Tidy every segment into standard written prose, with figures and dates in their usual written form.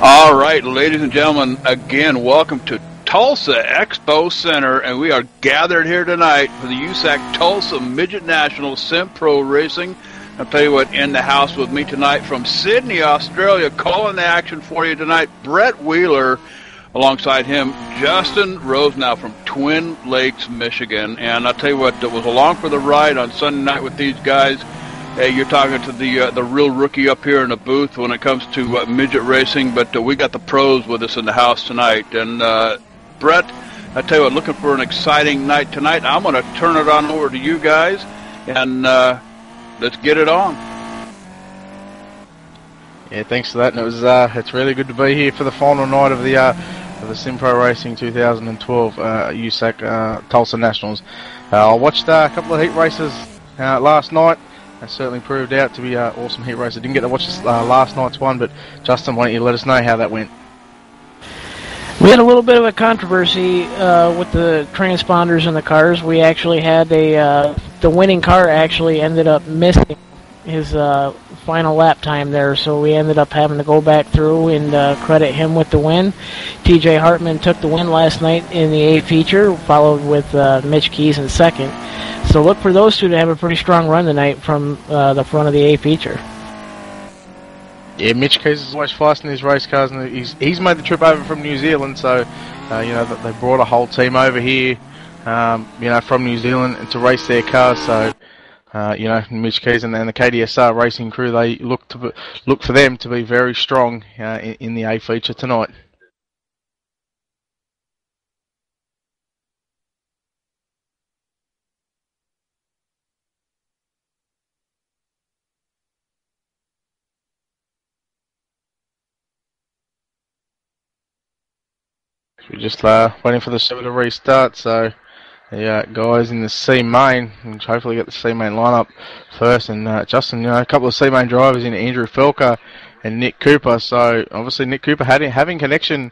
All right, ladies and gentlemen, again, welcome to Tulsa Expo Center, and we are gathered here tonight for the USAC Tulsa Midget National Sim Pro Racing. I'll tell you what, in the house with me tonight from Sydney, Australia, calling the action for you tonight, Brett Wheeler. Alongside him, Justin Rosenau from Twin Lakes, Michigan. And I'll tell you what, it was along for the ride on Sunday night with these guys. Hey, you're talking to the real rookie up here in the booth when it comes to midget racing, but we got the pros with us in the house tonight. And Brett, I tell you what, looking for an exciting night tonight. I'm going to turn it on over to you guys, and let's get it on. Yeah, thanks for that. And it was it's really good to be here for the final night of the Sim Pro Racing 2012 USAC Tulsa Nationals. I watched a couple of heat races last night. It certainly proved out to be an awesome heat race. I didn't get to watch this, last night's one, but Justin, why don't you let us know how that went? We had a little bit of a controversy with the transponders in the cars. We actually had the winning car actually ended up missing his final lap time there, so we ended up having to go back through and credit him with the win. TJ Hartman took the win last night in the A feature, followed with Mitch Keys in second. So look for those two to have a pretty strong run tonight from the front of the A feature. Yeah, Mitch Keys is always fast in his race cars, and he's made the trip over from New Zealand, so they brought a whole team over here, from New Zealand to race their cars. So Mitch Keys and the KDSR racing crew, they look for them to be very strong in the A feature tonight. We're just waiting for the server to restart, so the guys in the C main, and hopefully get the C main lineup first. And Justin, a couple of C main drivers in Andrew Felker and Nick Cooper. So obviously Nick Cooper having connection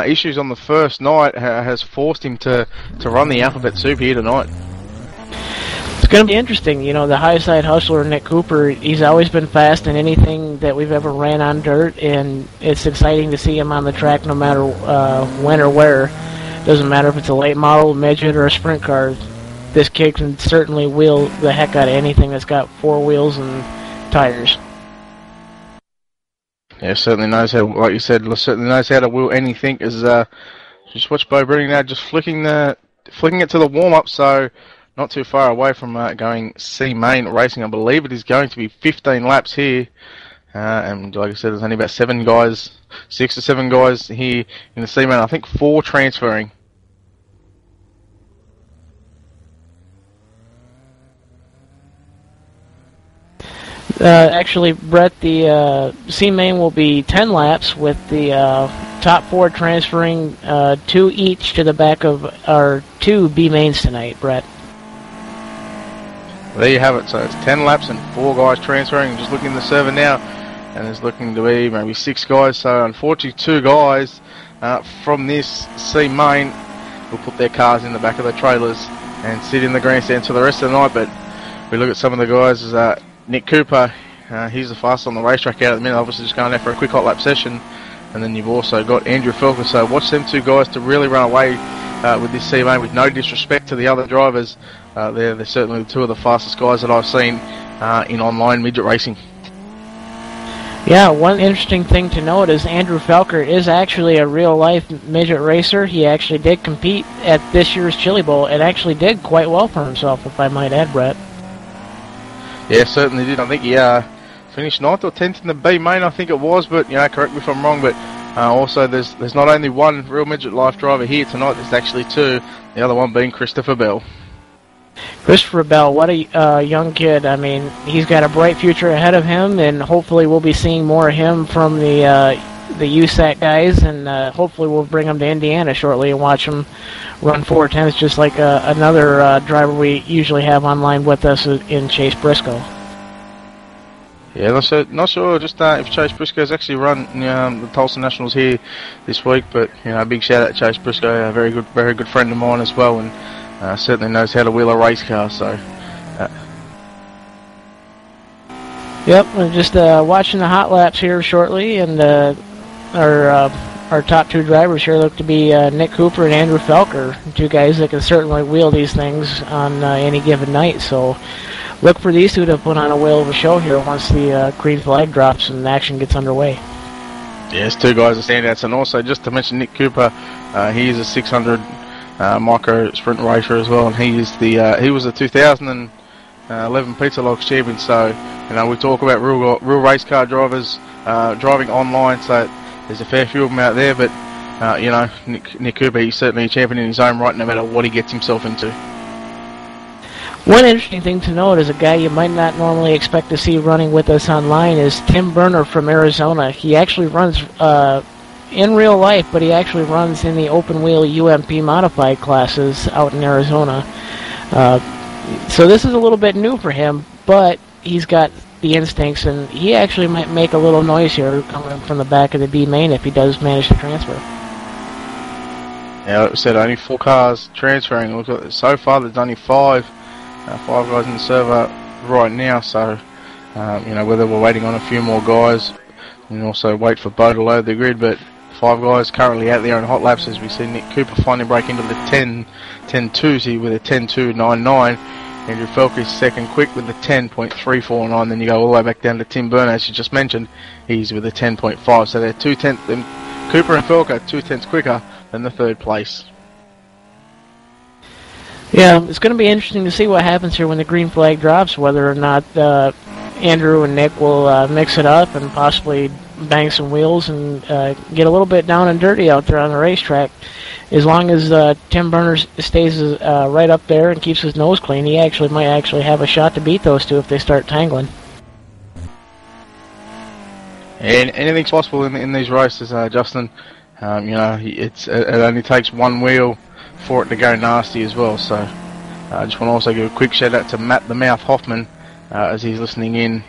issues on the first night has forced him to run the alphabet soup here tonight. It's going to be interesting. The high side hustler, Nick Cooper, he's always been fast in anything that we've ever ran on dirt, and it's exciting to see him on the track no matter when or where. Doesn't matter if it's a late model, midget, or a sprint car. This kid can certainly wheel the heck out of anything that's got four wheels and tires. Yeah, certainly knows how, like you said, certainly knows how to wheel anything. As just watch Bo Brenning now, just flicking it to the warm-up, so not too far away from going C main racing. I believe it is going to be 15 laps here. And like I said, there's only about 6 to 7 guys here in the C main. I think 4 transferring. Actually, Brett, the C main will be 10 laps with the top 4 transferring 2 each to the back of our 2 B mains tonight, Brett. There you have it. So it's 10 laps and 4 guys transferring. Just looking at the server now, and there's looking to be maybe 6 guys. So unfortunately, 2 guys from this C main will put their cars in the back of the trailers and sit in the grandstand for the rest of the night. But we look at some of the guys as Nick Cooper. He's the fastest on the racetrack out at the minute. Obviously, just going out for a quick hot lap session. And then you've also got Andrew Felker. So watch them 2 guys to really run away with this C main. With no disrespect to the other drivers, they're certainly 2 of the fastest guys that I've seen in online midget racing. Yeah, one interesting thing to note is Andrew Felker is actually a real-life midget racer. He actually did compete at this year's Chili Bowl and actually did quite well for himself, if I might add, Brett. Yeah, certainly did. I think he finished 9th or 10th in the B main, I think it was, but correct me if I'm wrong, but also there's not only one real midget life driver here tonight, there's actually 2, the other one being Christopher Bell. Christopher Bell, what a young kid. I mean, he's got a bright future ahead of him, and hopefully we'll be seeing more of him from the USAC guys, and hopefully we'll bring him to Indiana shortly and watch him run 410s just like another driver we usually have online with us in Chase Briscoe. Yeah, not sure just if Chase Briscoe's actually run the Tulsa Nationals here this week, but a big shout out to Chase Briscoe, a very good friend of mine as well, and certainly knows how to wheel a race car. So. Yep, we're just watching the hot laps here shortly, and our top two drivers here look to be Nick Cooper and Andrew Felker, two guys that can certainly wheel these things on any given night. So look for these two to put on a whale of a show here once the green flag drops and action gets underway. Yes, two guys are standouts, and also just to mention Nick Cooper, he is a 600 micro sprint racer as well, and he was the 2011 Pizza Logs champion. So we talk about real race car drivers driving online, so there's a fair few of them out there, but Nick Cooper, he's certainly a champion in his own right, no matter what he gets himself into. One interesting thing to note is a guy you might not normally expect to see running with us online is Tim Berner from Arizona. He actually runs in real life, but he actually runs in the open wheel UMP modified classes out in Arizona. So this is a little bit new for him, but he's got the instincts, and he actually might make a little noise here coming from the back of the B main if he does manage to transfer. Yeah, like I said, only 4 cars transferring. Look at, so far there's only 5 guys in the server right now, so whether we're waiting on a few more guys and also wait for Bo to load the grid, but 5 guys currently out there in hot laps as we see Nick Cooper finally break into the 10.2s here with a 10.299. Andrew Felker is second quick with the 10.349. Then you go all the way back down to Tim Berner, as you just mentioned. He's with a 10.5. So they're 2/10. Cooper and Felker 2/10 quicker than the third place. Yeah, it's going to be interesting to see what happens here when the green flag drops, whether or not Andrew and Nick will mix it up and possibly bang some wheels and get a little bit down and dirty out there on the racetrack. As long as Tim Berner stays right up there and keeps his nose clean, he might have a shot to beat those two if they start tangling. And anything's possible in these races, Justin. It only takes one wheel for it to go nasty as well. So I just want to also give a quick shout out to Matt the Mouth Hoffman as he's listening in.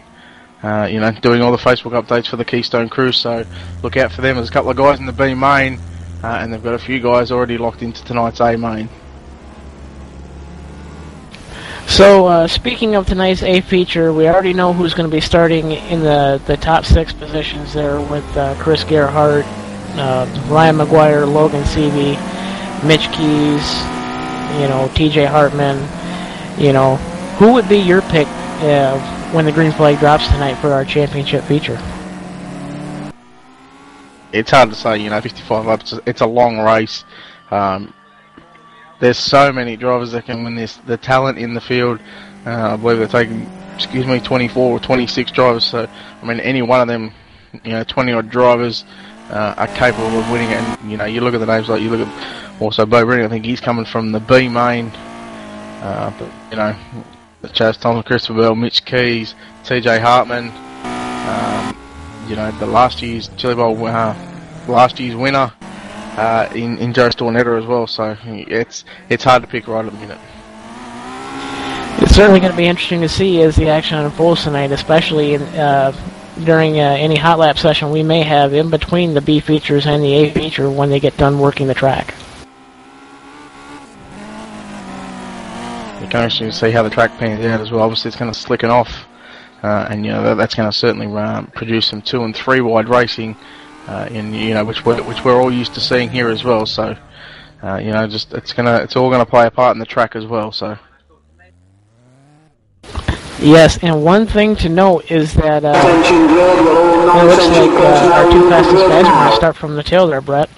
Doing all the Facebook updates for the Keystone Crew. So look out for them. There's a couple of guys in the B main. And they've got a few guys already locked into tonight's A main. So, speaking of tonight's A feature, we already know who's going to be starting in the top 6 positions there with Chris Gerhardt, Ryan McGuire, Logan Seavey, Mitch Keys, TJ Hartman. Who would be your pick when the green flag drops tonight for our championship feature? It's hard to say, 55 laps, it's a long race. There's so many drivers that can win this. The talent in the field, I believe they're taking, 24 or 26 drivers. So, any one of them, 20-odd drivers are capable of winning it. And, you look at the names, like you look at also Bo Brennan, I think he's coming from the B main. But, Chaz Thomas, Christopher Bell, Mitch Keys, TJ Hartman, the last year's Chili Bowl last year's winner in Joe Stornetta as well. So it's hard to pick right at the minute. It's certainly going to be interesting to see as the action unfolds tonight, especially during any hot lap session we may have in between the B features and the A feature when they get done working the track. You can actually see how the track pans out as well. Obviously, it's going to slicken off. And that's going to certainly produce some 2 and 3 wide racing, which we're all used to seeing here as well. So, it's all going to play a part in the track as well. So, yes, and one thing to note is that it looks like our 2 fastest guys are going to start from the tail there, Brett.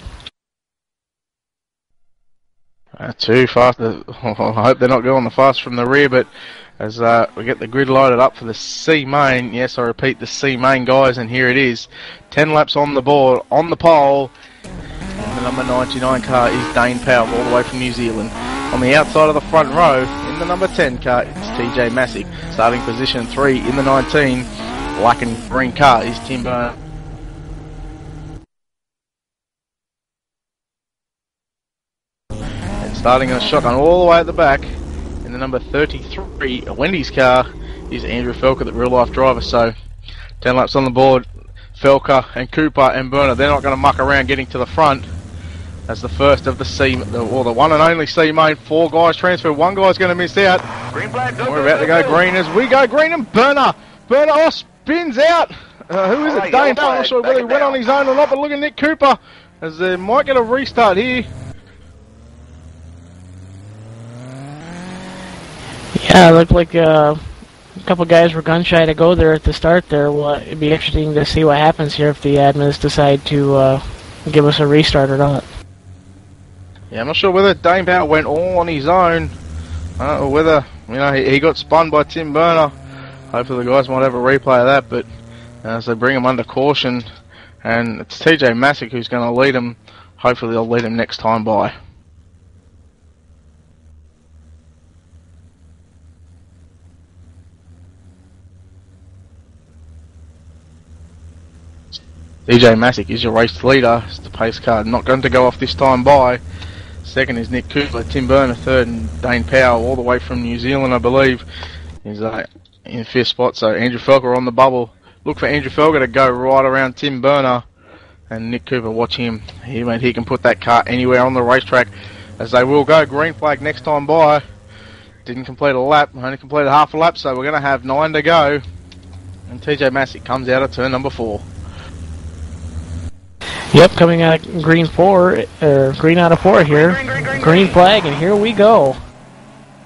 Too fast. I hope they're not going the fast from the rear, but as we get the grid loaded up for the C main, yes, I repeat, the C main guys, and here it is. 10 laps on the board, on the pole, and the number 99 car is Dane Powell, all the way from New Zealand. On the outside of the front row, in the number 10 car, it's TJ Massick. Starting position 3 in the 19, black and green car is Tim Berner. Starting in a shotgun all the way at the back, in the number 33, Wendy's car, is Andrew Felker, the real-life driver. So, 10 laps on the board, Felker and Cooper and Berner, they're not going to muck around getting to the front. That's the first of the one and only C main. 4 guys transfer, 1 guy's going to miss out. Green flag, We're about to go green as we go green, and Berner spins out Who is it? Dane Powell. I'm not sure whether he went on his own or not, but look at Nick Cooper as they might get a restart here. Yeah, it looked like a couple guys were gun shy to go there at the start there. Well, it'd be interesting to see what happens here if the admins decide to give us a restart or not. Yeah, I'm not sure whether Dane Powell went all on his own or whether, he got spun by Tim Burner. Hopefully the guys might have a replay of that, but as they bring him under caution, and it's TJ Masick who's going to lead him. Hopefully they'll lead him next time by. TJ Masick is your race leader. It's the pace car not going to go off this time by. Second is Nick Cooper, Tim Burner third, and Dane Powell all the way from New Zealand, I believe, is in fifth spot. So Andrew Felker on the bubble. Look for Andrew Felker to go right around Tim Burner, and Nick Cooper, watch him. He can put that car anywhere on the racetrack, as they will go. Green flag next time by. Didn't complete a lap, only completed half a lap, so we're going to have 9 to go. And TJ Masick comes out of turn number 4. Yep, coming out of green out of 4 here. Green flag, and here we go.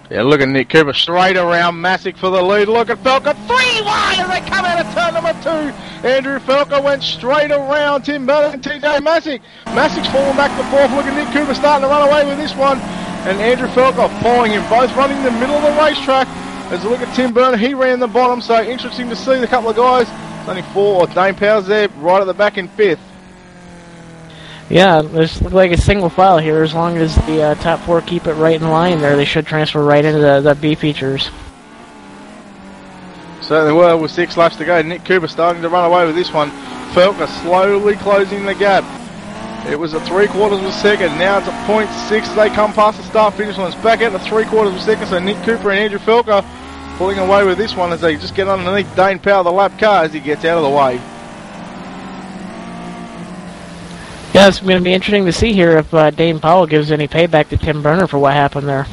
Yeah, look at Nick Cooper straight around Masick for the lead. Look at Felker 3 wide as they come out of turn number 2. Andrew Felker went straight around Tim Burner and TJ Masick. Masick's falling back to 4th. Look at Nick Cooper starting to run away with this one. And Andrew Felker following him, both running the middle of the racetrack. As you look at Tim Burner, he ran the bottom, so interesting to see the couple of guys. It's only 4. Dane Powell's there right at the back in 5th. Yeah, this looks like a single file here. As long as the top 4 keep it right in line there, they should transfer right into the B features. Certainly will, with 6 laps to go. Nick Cooper starting to run away with this one. Felker slowly closing the gap. It was at 3/4 of a second. Now it's at 0.6. They come past the start-finish line. It's back out to 3/4 of a second. So Nick Cooper and Andrew Felker pulling away with this one as they just get underneath Dane Powell, the lap car, as he gets out of the way. Yeah, it's going to be interesting to see here if Dane Powell gives any payback to Tim Burner for what happened there.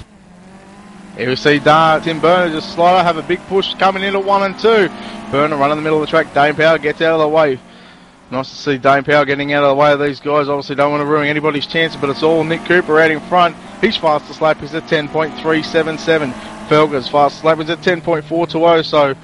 Here we see Tim Burner just slider, have a big push coming into 1 and 2. Burner running the middle of the track. Dane Powell gets out of the way. Nice to see Dane Powell getting out of the way of these guys. Obviously don't want to ruin anybody's chances, but it's all Nick Cooper out in front. His fastest lap is at 10.377. Felker's fastest lap is at 10.420, so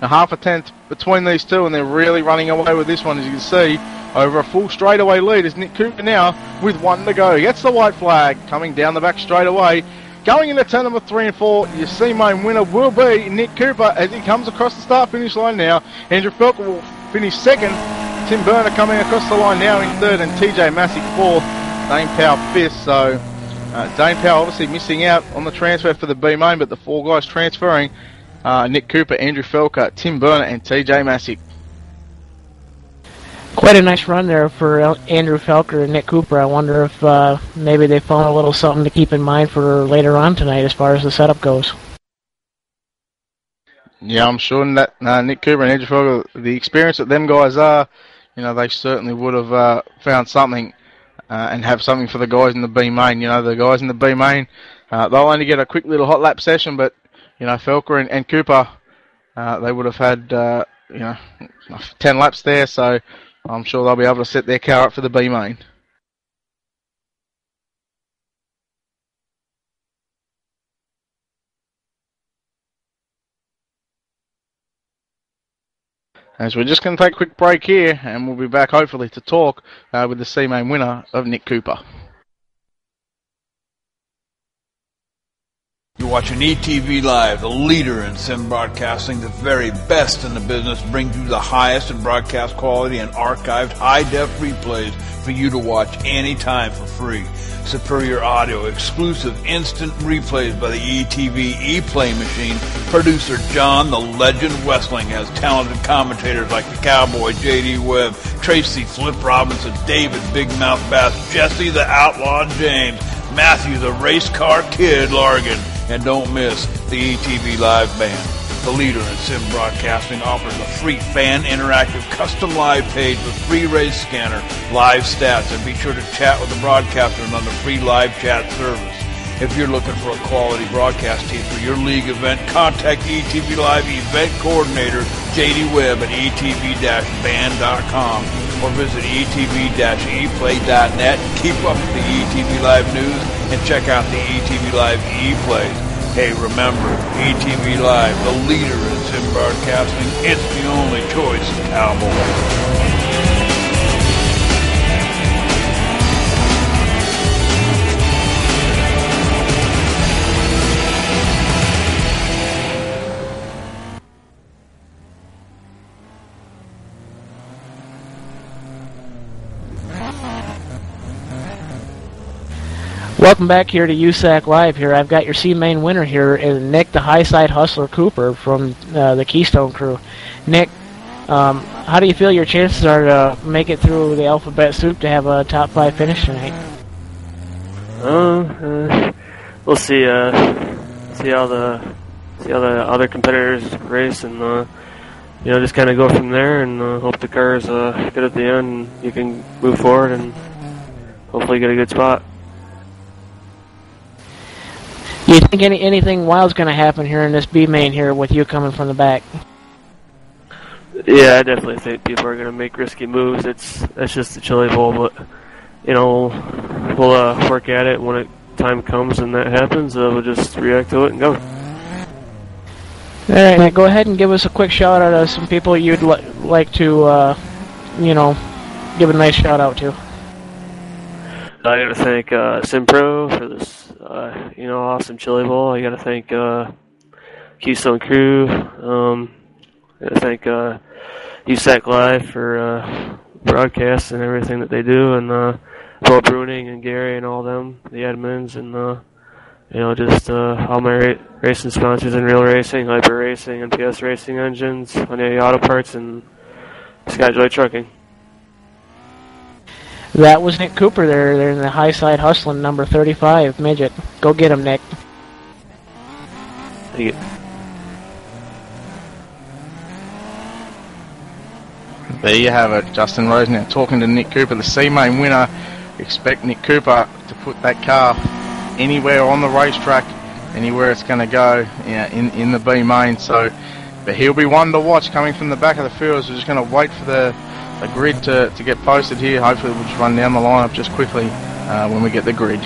a half a tenth between these two, and they're really running away with this one, as you can see. Over a full straightaway lead is Nick Cooper now with 1 to go. Gets the white flag coming down the back straightaway. Going into turn number 3 and 4, your C-main winner will be Nick Cooper as he comes across the start-finish line now. Andrew Felker will finish 2nd. Tim Burner coming across the line now in 3rd, and TJ Masick 4th. Dane Powell 5th. So Dane Powell obviously missing out on the transfer for the B-main, but the 4 guys transferring, Nick Cooper, Andrew Felker, Tim Burner and TJ Masick. Quite a nice run there for Andrew Felker and Nick Cooper. I wonder if maybe they found a little something to keep in mind for later on tonight as far as the setup goes. Yeah, I'm sure that Nick Cooper and Andrew Felker, the experience that them guys are, they certainly would have found something and have something for the guys in the B main. The guys in the B main, they'll only get a quick little hot lap session, but Felker and Cooper, they would have had 10 laps there, so I'm sure they'll be able to set their car up for the B main. As we're just going to take a quick break here, and we'll be back hopefully to talk with the C-main winner of Nick Cooper. You're watching ETV Live, the leader in sim broadcasting, the very best in the business, brings you the highest in broadcast quality and archived high-def replays for you to watch anytime for free. Superior audio, exclusive instant replays by the ETV ePlay machine. Producer John the Legend Westling has talented commentators like the Cowboy J.D. Webb, Tracy Flip Robinson, David Big Mouth Bass, Jesse the Outlaw James, Matthew the Race Car Kid Largan, and don't miss the ETV Live Band. The leader in sim broadcasting offers a free fan interactive custom live page with free race scanner, live stats, and be sure to chat with the broadcasters on the free live chat service. If you're looking for a quality broadcast team for your league event, contact ETV Live Event Coordinator JD Webb at etv-band.com or visit etv-eplay.net. Keep up with the ETV Live news and check out the ETV Live ePlays. Hey, remember, ETV Live, the leader in sim broadcasting. It's the only choice, Cowboys. Welcome back here to USAC Live here. I've got your C-Main winner here, is Nick the Highside Hustler Cooper from the Keystone crew. Nick, how do you feel your chances are to make it through the alphabet soup to have a top 5 finish tonight? We'll see. See how the other competitors race, and just kind of go from there, and hope the car is good at the end, and you can move forward and hopefully get a good spot. Do you think anything wild's going to happen here in this B main here with you coming from the back? Yeah, I definitely think people are going to make risky moves. That's just the Chili Bowl, but we'll work at it when time comes and that happens. We'll just react to it and go. All right, Nick, go ahead and give us a quick shout out of some people you'd like to, give a nice shout out to. I got to thank SimPro for this, awesome Chili Bowl. I got to thank Keystone Crew. I got to thank USAC Live for broadcasts and everything that they do, and Paul Bruning and Gary and all them, the admins, and just all my racing sponsors in Real Racing, Hyper Racing, and PS Racing Engines, Honey Auto Parts, and Skyjoy Trucking. That was Nick Cooper there. They're in the high side hustling number 35 midget. Go get him, Nick. Thank you. There you have it. Justin Rose now talking to Nick Cooper, the C-Main winner. Expect Nick Cooper to put that car anywhere on the racetrack, anywhere it's going to go in the B-Main. So, but he'll be one to watch coming from the back of the field. So we're just going to wait for the grid to get posted here. Hopefully we'll just run down the lineup just quickly when we get the grid.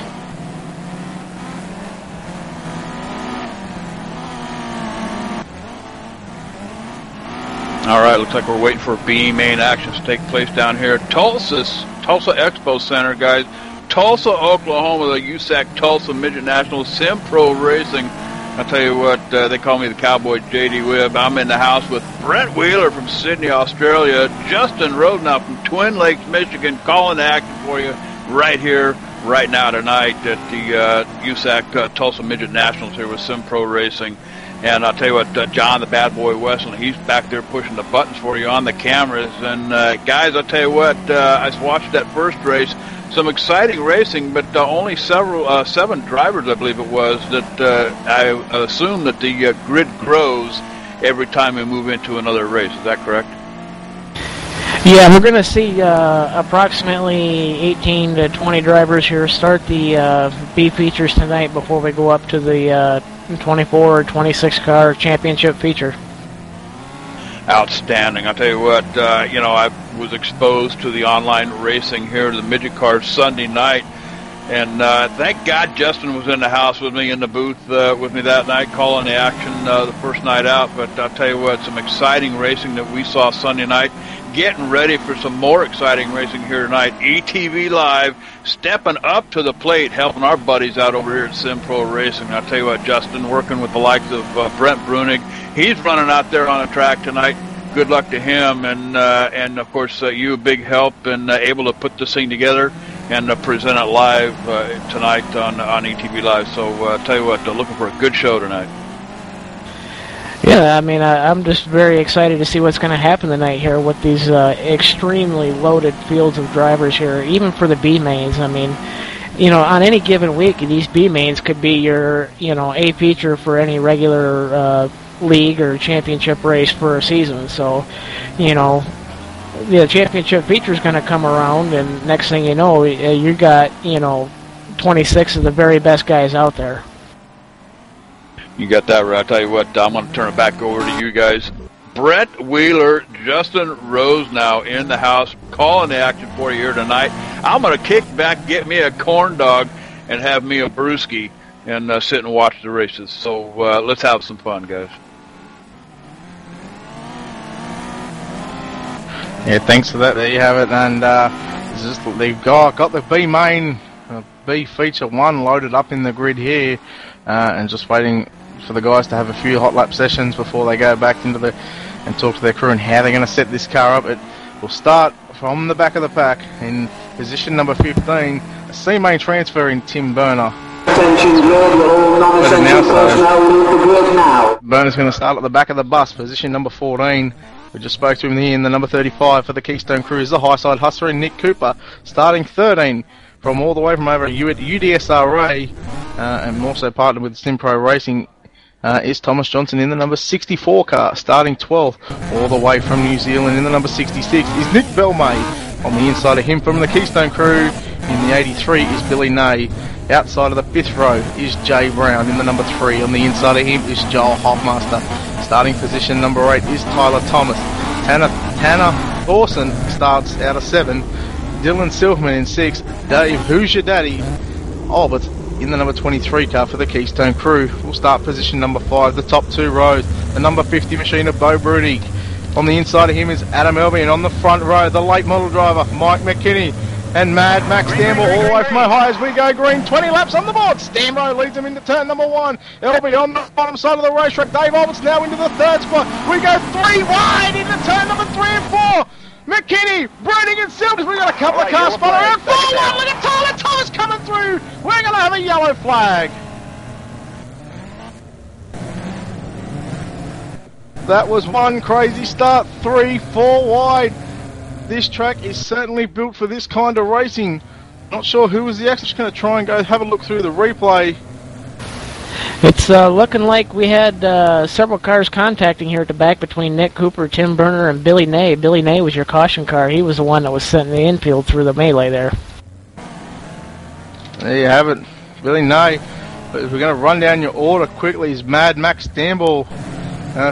All right, looks like we're waiting for B-Main action to take place down here at Tulsa Expo Center, guys. Tulsa, Oklahoma, the USAC Tulsa Midget National Sim Pro Racing. I'll tell you what, they call me the Cowboy JD Webb. I'm in the house with Brent Wheeler from Sydney, Australia, Justin Rodenau from Twin Lakes, Michigan, calling the action for you right here, right now tonight at the USAC Tulsa Midget Nationals here with Sim Pro Racing. And I'll tell you what, John, the bad boy Wesson, he's back there pushing the buttons for you on the cameras. And guys, I'll tell you what, I watched that first race. Some exciting racing, but only 7 drivers, I believe it was, that I assume that the grid grows every time we move into another race. Is that correct? Yeah, we're going to see approximately 18 to 20 drivers here start the B features tonight before we go up to the 24 or 26 car championship feature. Outstanding. I'll tell you what, I was exposed to the online racing here, the midget cars Sunday night, and thank God Justin was in the house with me in the booth with me that night, calling the action the first night out. But I'll tell you what, some exciting racing that we saw Sunday night. Getting ready for some more exciting racing here tonight. ETV Live stepping up to the plate, helping our buddies out over here at Sim Pro Racing. I'll tell you what, Justin, working with the likes of Brent Brunig, he's running out there on the track tonight. Good luck to him, and of course you, a big help and able to put this thing together and present it live tonight on ETV Live. So I'll tell you what, looking for a good show tonight. Yeah, I mean, I'm just very excited to see what's going to happen tonight here with these extremely loaded fields of drivers here, even for the B mains. I mean, on any given week, these B mains could be your, A feature for any regular league or championship race for a season. So, the championship feature is going to come around, and next thing you know, you got, 26 of the very best guys out there. You got that right. I'll tell you what, I'm going to turn it back over to you guys. Brett Wheeler, Justin Rose now in the house, calling the action for you here tonight. I'm going to kick back, get me a corn dog, and have me a brewski, and sit and watch the races. So let's have some fun, guys. Yeah, thanks for that. There you have it. And they've got the B main, B feature 1 loaded up in the grid here, and just waiting for the guys to have a few hot lap sessions before they go back into and talk to their crew and how they're going to set this car up. It will start from the back of the pack in position number 15, a C main transfer in Tim Burner. Burner's going to start at the back of the bus, position number 14. We just spoke to him here in the number 35 for the Keystone Crew is the high side hustler in Nick Cooper, starting 13 from all the way from over at UDSRA, and also partnered with Simpro Racing is Thomas Johnson in the number 64 car, starting 12th all the way from New Zealand in the number 66 is Nick Belmay. On the inside of him from the Keystone Crew in the 83 is Billy Nay. Outside of the 5th row is Jay Brown in the number 3. On the inside of him is Joel Hoffmaster. Starting position number 8 is Tyler Thomas. Tanner Dawson starts out of 7. Dylan Silverman in 6. Dave Who's Your Daddy Albert in the number 23 car for the Keystone Crew. We'll start position number 5, the top 2 rows. The number 50 machine of Bo Brudig. On the inside of him is Adam Elby, and on the front row, the late model driver, Mike McKinney. And Mad Max Stamble all the way from Ohio as we go green. 20 laps on the board. Stambo leads him into turn number 1. Elby on the bottom side of the racetrack. Dave Albert's now into the 3rd spot. We go 3 wide into turn number 3 and 4. McKinney, Brudig and Silvers. We've got a couple of cars spun around. 4 wide. Look at Tyler Thomas coming through. We're going to have a yellow flag. That was one crazy start. 3, 4 wide. This track is certainly built for this kind of racing. Not sure who was the accident. Just going to try and go have a look through the replay. It's looking like we had several cars contacting here at the back between Nick Cooper, Tim Burner, and Billy Nay. Billy Nay was your caution car. He was the one that was sent in the infield through the melee there. There you have it. Billy Nay. But if we're going to run down your order quickly, is Mad Max Stamble.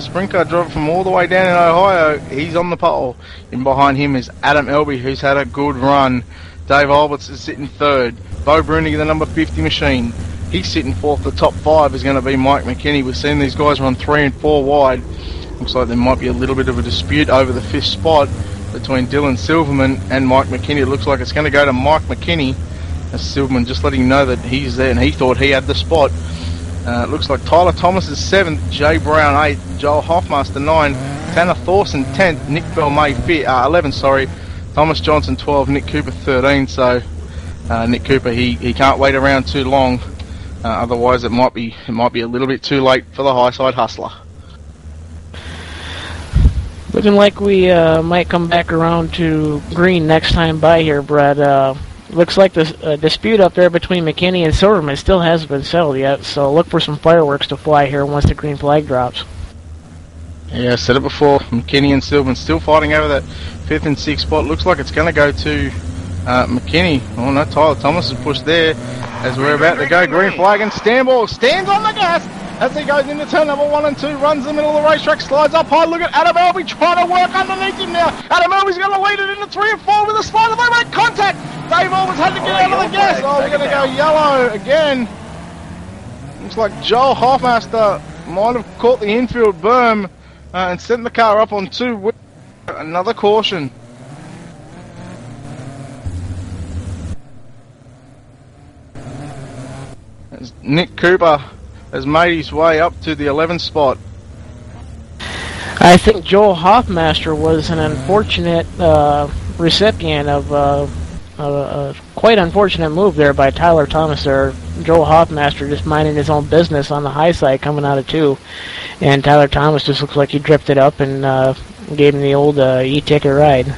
Sprint car driver from all the way down in Ohio. He's on the pole. In behind him is Adam Elby, who's had a good run. Dave Alberts is sitting 3rd. Bo Brunig in the number 50 machine. He's sitting 4th. The top 5 is going to be Mike McKinney. We've seen these guys run 3 and 4 wide. Looks like there might be a little bit of a dispute over the 5th spot between Dylan Silverman and Mike McKinney. It looks like it's going to go to Mike McKinney. As Silverman just letting him know that he's there and he thought he had the spot. It looks like Tyler Thomas is 7th, Jay Brown 8th, Joel Hoffmaster 9, Tanner Thorson 10th, Nick Belmay 11th, sorry, Thomas Johnson 12, Nick Cooper 13. So Nick Cooper he can't wait around too long, otherwise it might be a little bit too late for the high side hustler. Looking like we might come back around to green next time by here, Brad. Looks like the dispute up there between McKinney and Silverman still hasn't been settled yet, so look for some fireworks to fly here once the green flag drops. Yeah, I said it before, McKinney and Silverman still fighting over that 5th and 6th spot. Looks like it's going to go to McKinney. Oh no, Tyler Thomas is pushed there as we're about to go green flag, and Stanball stands on the gas as he goes into turn number 1 and 2, runs the middle of the racetrack, slides up high. Look at Adam Elby trying to work underneath him now. Adam Elby's going to lead it into 3 and 4 with a slide. They make contact. Dave Alberts had to get out of the gas. Oh, we're going to go yellow again. Looks like Joel Hoffmaster might have caught the infield berm and sent the car up on 2. Another caution. As Nick Cooper has made his way up to the 11th spot. I think Joel Hoffmaster was an unfortunate recipient of a quite unfortunate move there by Tyler Thomas there. Joel Hoffmaster just minding his own business on the high side coming out of 2. And Tyler Thomas just looks like he drifted up and gave him the old e-ticket ride.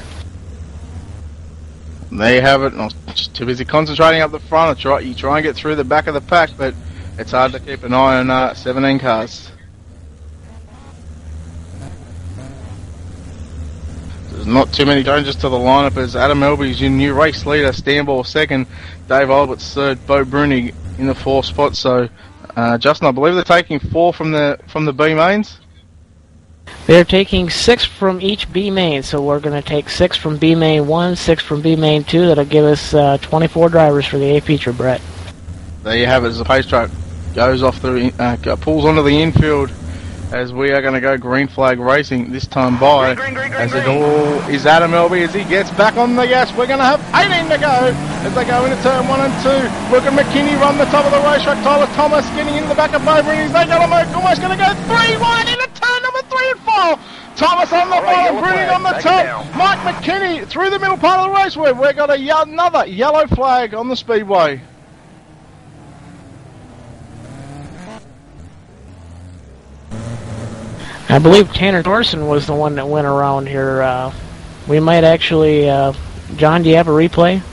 There you have it. I'm just too busy concentrating up the front. You try and get through the back of the pack, but it's hard to keep an eye on 17 cars. There's not too many changes to the lineup as Adam Elby's your new race leader, Stanball second, Dave Albert's third, Bo Brunig in the fourth spot. So, Justin, I believe they're taking 4 from the B mains. They're taking 6 from each B main, so we're going to take 6 from B main 1, 6 from B main 2. That'll give us 24 drivers for the A feature, Brett. There you have it as the pace truck goes off pulls onto the infield as we are going to go green flag racing this time by. As it all is Adam Elby as he gets back on the gas. We're going to have 18 to go as they go into turn 1 and 2. Look at McKinney run the top of the racetrack. Tyler Thomas getting in the back of Bo Brunig. They got him almost going to go 3 wide into turn number 3 and 4. Thomas on the bottom, Brunig on the top. Mike McKinney through the middle part of the raceway. We've got another yellow flag on the speedway. I believe Tanner Thorson was the one that went around here. We might actually... John, do you have a replay?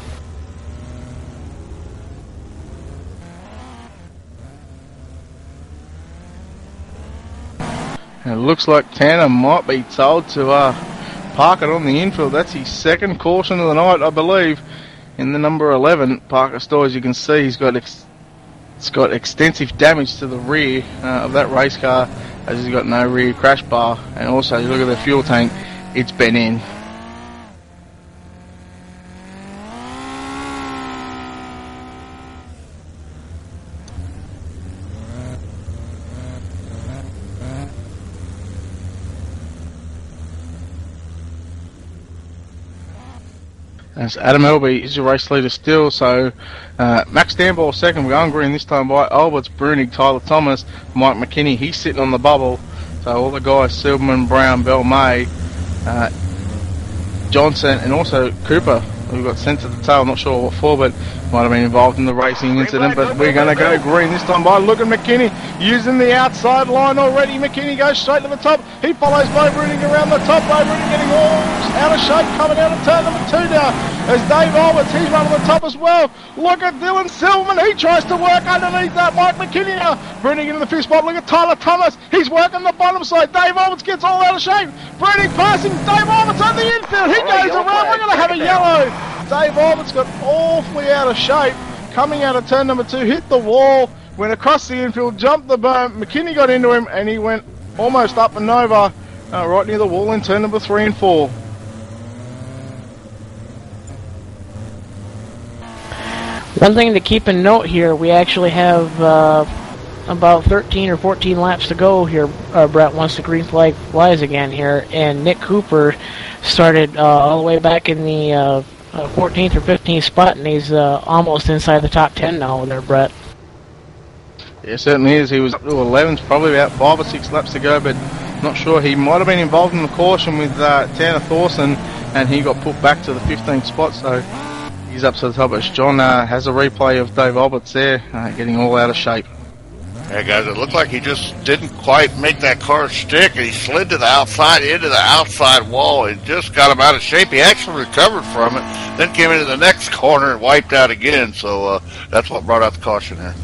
It looks like Tanner might be told to park it on the infield. That's his second caution of the night, I believe. In the number 11, Parker Store, as you can see, it's got extensive damage to the rear of that race car, as he's got no rear crash bar, and also you look at the fuel tank, it's bent in. As Adam Elby is your race leader still, so Max Stanball second, we're going green this time by Alberts, Brunig, Tyler Thomas, Mike McKinney, he's sitting on the bubble. So all the guys, Silverman, Brown, Bell May, Johnson, and also Cooper, who got sent to the tail, not sure what for, but might have been involved in the racing incident. But we're going to go green this time by. Look at McKinney using the outside line already. McKinney goes straight to the top. He follows Bo Brunig around the top. Bo Brunig getting all out of shape, coming out of turn number 2 now. As Dave Alberts, he's running the top as well. Look at Dylan Silverman. He tries to work underneath that. Mike McKinney now. Brunig into the 5th spot. Look at Tyler Thomas. He's working the bottom side. Dave Alberts gets all out of shape. Brunig passing. Dave Alberts on the infield. He goes around. We're going to have a yellow. Dave Alberts got awfully out of shape. Coming out of turn number 2. Hit the wall. Went across the infield. Jumped the berm. McKinney got into him. And he went almost up and over. Right near the wall in turn number 3 and 4. One thing to keep in note here, we actually have about 13 or 14 laps to go here, Brett, once the green flag flies again here, and Nick Cooper started all the way back in the 14th or 15th spot, and he's almost inside the top 10 now there, Brett. Yeah, certainly is. He was up to 11th, probably about 5 or 6 laps to go, but not sure. He might have been involved in the caution with Tanner Thorson, and he got put back to the 15th spot, so he's up to the top. As John has a replay of Dave Alberts there, getting all out of shape. Yeah, guys, it looked like he just didn't quite make that car stick, and he slid to the outside, into the outside wall, and just got him out of shape. He actually recovered from it, then came into the next corner and wiped out again, so that's what brought out the caution here.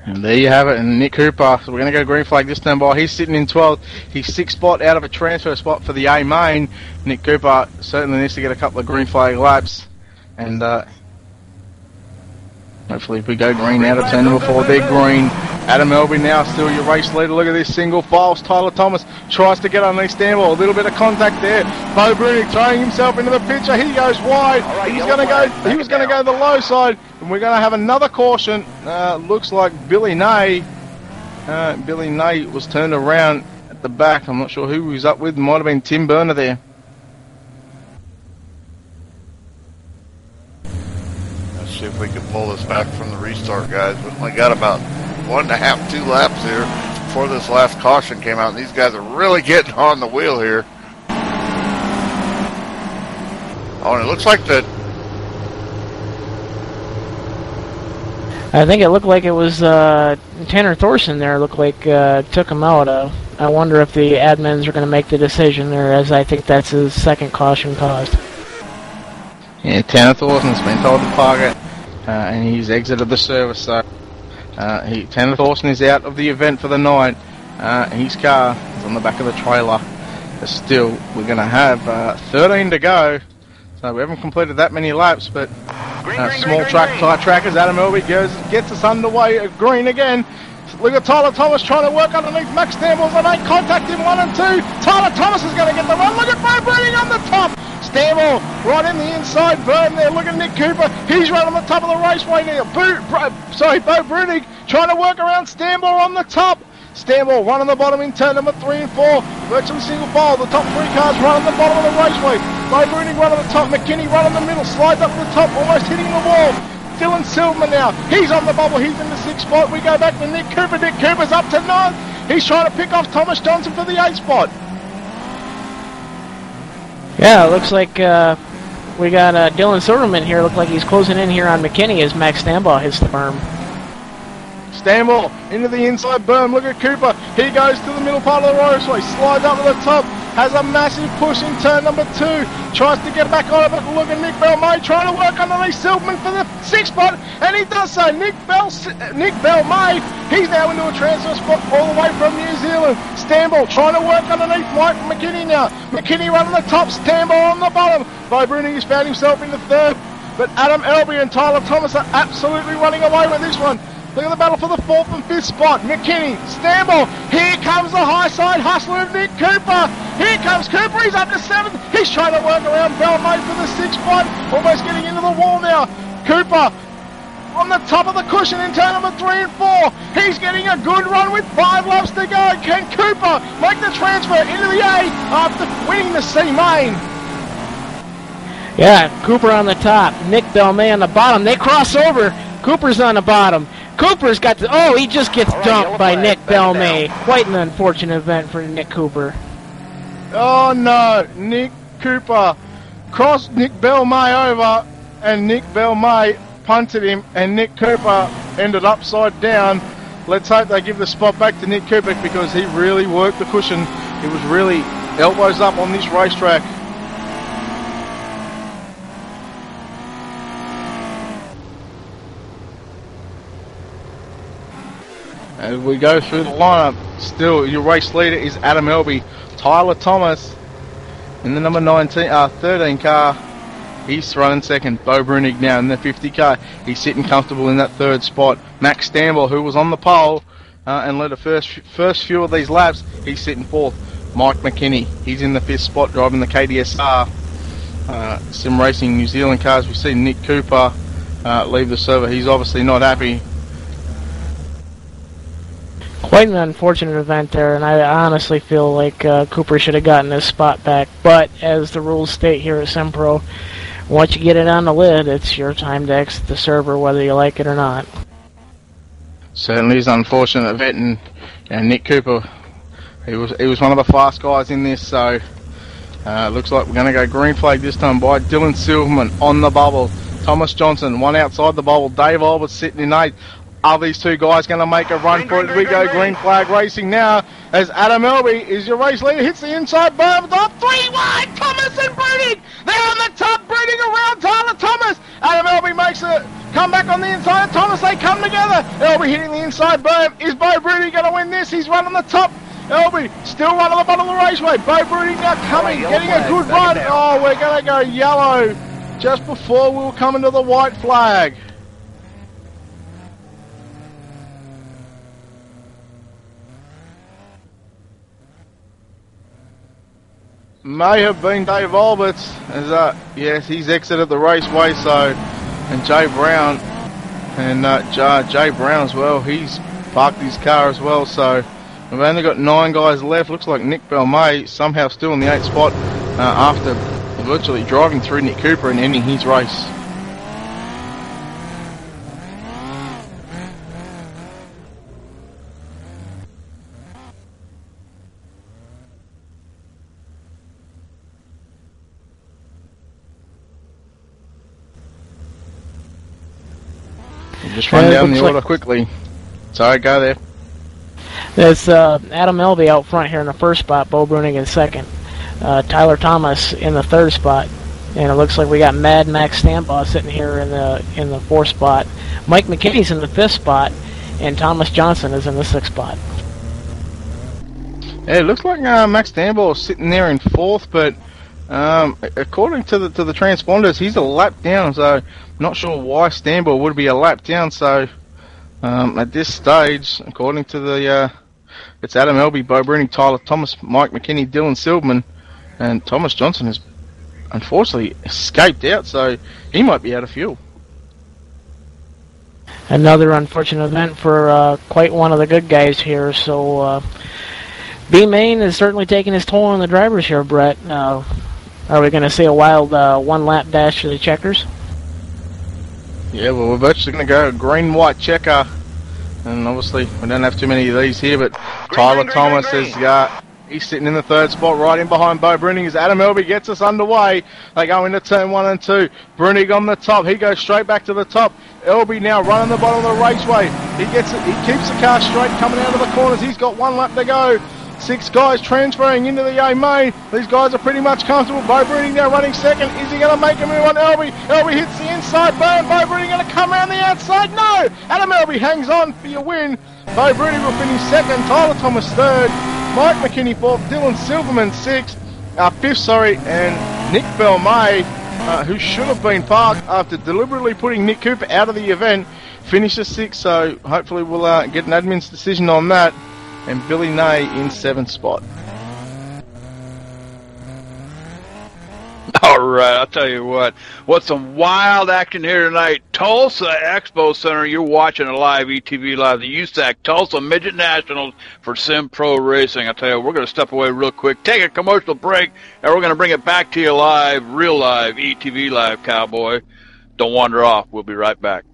And there you have it, and Nick Cooper, so we're going to go green flag this time by. He's sitting in 12th. He's 6th spot out of a transfer spot for the A main. Nick Cooper certainly needs to get a couple of green flag laps, and hopefully if we go green out of turn number 4, they're green. Adam Elby now still your race leader. Look at this single files. Tyler Thomas tries to get underneath Stanwell. A little bit of contact there. Bo Brunig throwing himself into the picture. He goes wide. He was going to go the low side, and we're going to have another caution. Looks like Billy Ney. Billy Ney was turned around at the back. I'm not sure who he was up with. Might have been Tim Burner there. See if we can pull this back from the restart, guys. We've only got about 1.5, 2 laps here before this last caution came out, and these guys are really getting on the wheel here. Oh, and it looks like that. I think it looked like it was Tanner Thorson there. Looked like took him out. I wonder if the admins are going to make the decision there, as I think that's his second caution caused. Yeah, Tanner Thorson's been told to park it, and he's exited the service. So Tanner Thorson is out of the event for the night. His car is on the back of the trailer. Still, we're going to have 13 to go. So we haven't completed that many laps, but small tight trackers. Adam Elby gets us underway. Green again. Look at Tyler Thomas trying to work underneath Max Stambles. They make contact in 1 and 2. Tyler Thomas is going to get the run. Look at Bo Bruning on the top. Stamble right in the inside berm there. Look at Nick Cooper. He's right on the top of the raceway now. Bo Bruning trying to work around Stamble on the top. Stamble one on the bottom in turn number 3 and 4. Virtually single file. The top 3 cars right on the bottom of the raceway. Bo Bruning right on the top. McKinney right on the middle. Slides up to the top. Almost hitting the wall. Dylan Silverman now. He's on the bubble. He's in the 6th spot. We go back to Nick Cooper. Nick Cooper's up to 9th. He's trying to pick off Thomas Johnson for the 8th spot. Yeah, it looks like we got Dylan Silverman here. Looks like he's closing in here on McKinney as Max Stambaugh hits the berm. Stamble into the inside berm. Look at Cooper. He goes to the middle part of the raceway. Slides up to the top. Has a massive push in turn number 2. Tries to get back on it, but look at Nick Belmay trying to work underneath Silverman for the 6th spot, and he does so. Nick Belmay, he's now into a transfer spot all the way from New Zealand. Stamble trying to work underneath Mike McKinney now. McKinney right on the top, Stamble on the bottom. Bo Bruning has found himself in the 3rd, but Adam Elby and Tyler Thomas are absolutely running away with this one. Look at the battle for the 4th and 5th spot. McKinney, Stamble. Here comes the high side hustler of Nick Cooper. Here comes Cooper. He's up to 7th. He's trying to work around Belmay for the 6th spot. Almost getting into the wall now. Cooper on the top of the cushion in turn number 3 and 4. He's getting a good run with 5 laps to go. Can Cooper make the transfer into the A after winning the C main? Yeah, Cooper on the top. Nick Belmay on the bottom. They cross over. Cooper's on the bottom. Cooper's got the... Oh, he just gets dumped by Nick Belmay. Quite an unfortunate event for Nick Cooper. Oh, no. Nick Cooper crossed Nick Belmay over, and Nick Belmay punted him, and Nick Cooper ended upside down. Let's hope they give the spot back to Nick Cooper because he really worked the cushion. He was really elbows up on this racetrack. As we go through the lineup, still your race leader is Adam Elby. Tyler Thomas in the number 13 car. He's running 2nd. Bo Brunig now in the 50 car. He's sitting comfortable in that 3rd spot. Max Stamble, who was on the pole and led the first few of these laps, he's sitting 4th. Mike McKinney, he's in the 5th spot driving the KDSR. Sim Racing New Zealand cars. We see Nick Cooper leave the server. He's obviously not happy. Quite an unfortunate event there, and I honestly feel like Cooper should have gotten his spot back. But as the rules state here at SimPro, once you get it on the lid, it's your time to exit the server, whether you like it or not. Certainly is an unfortunate event, and Nick Cooper, he was one of the fast guys in this. So looks like we're going to go green flag this time by Dylan Silverman on the bubble. Thomas Johnson, one outside the bubble. Dave Albert sitting in 8th. Are these two guys going to make a run for it? We go green flag racing now as Adam Elby is your race leader. Hits the inside berm. Up 3 wide. Thomas and Brunig. They're on the top. Brunig around Tyler Thomas. Adam Elby makes a comeback on the inside of Thomas. They come together. Elby hitting the inside berm. Is Bo Brunig going to win this? He's run on the top. Elby still run on the bottom of the raceway. Bo Brunig now coming, getting a good run. Oh, we're going to go yellow just before we'll come into the white flag. May have been Dave Alberts, as yes, he's exited the raceway. So, and Jay Brown, and Jay Brown as well. He's parked his car as well. So, we've only got 9 guys left. Looks like Nick Belmay somehow still in the 8th spot after virtually driving through Nick Cooper and ending his race. Just run down the order quickly. Sorry, go there. There's Adam Elby out front here in the 1st spot, Bo Brunig in 2nd. Tyler Thomas in the 3rd spot. And it looks like we got Mad Max Stambaugh sitting here in the 4th spot. Mike McKinney's in the 5th spot, and Thomas Johnson is in the 6th spot. Yeah, it looks like Max Danball is sitting there in fourth, but according to the transponders, he's a lap down. So not sure why Stanball would be a lap down. So at this stage, according to the it's Adam Elby, Bo Bruni, Tyler Thomas, Mike McKinney, Dylan Silverman, and Thomas Johnson has unfortunately escaped out. So he might be out of fuel. Another unfortunate event for quite one of the good guys here. So B-Main is certainly taking his toll on the drivers here, Brett. Are we going to see a wild one-lap dash to the checkers? Yeah, well, we're virtually going to go green-white checker. And obviously, we don't have too many of these here, but Tyler Thomas is he's sitting in the third spot, right in behind Bo Bruning as Adam Elby gets us underway. They go into turn 1 and 2. Bruning on the top. He goes straight back to the top. Elby now running the bottom of the raceway. He gets it. He keeps the car straight coming out of the corners. He's got 1 lap to go. 6 guys transferring into the A main. These guys are pretty much comfortable. Bo Bruning now running second. Is he going to make a move on Elby? Elby hits the inside burn. Bo Bruning going to come around the outside. No! Adam Elby hangs on for your win. Bo Bruning will finish second. Tyler Thomas third. Mike McKinney fourth. Dylan Silverman fifth, and Nick Belmay, who should have been parked after deliberately putting Nick Cooper out of the event, finishes sixth. So hopefully we'll get an admin's decision on that. And Billy Nay in 7th spot. All right, I'll tell you what's some wild action here tonight. Tulsa Expo Center, you're watching a live ETV Live, the USAC Tulsa Midget Nationals for Sim Pro Racing. I'll tell you, we're going to step away real quick, take a commercial break, and we're going to bring it back to you live, real live, ETV Live, Cowboy. Don't wander off. We'll be right back.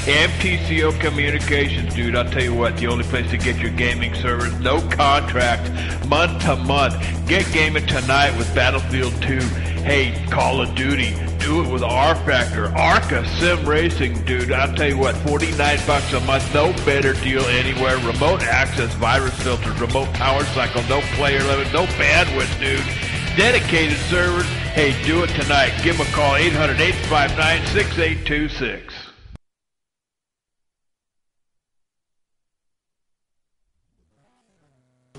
MTCO Communications, dude, I'll tell you what, the only place to get your gaming servers, no contract, month to month. Get gaming tonight with Battlefield 2. Hey, Call of Duty, do it with R-Factor. Arca Sim Racing, dude, I'll tell you what, $49 a month, no better deal anywhere. Remote access, virus filters, remote power cycle, no player limit, no bandwidth, dude. Dedicated servers, hey, do it tonight. Give them a call, 800-859-6826.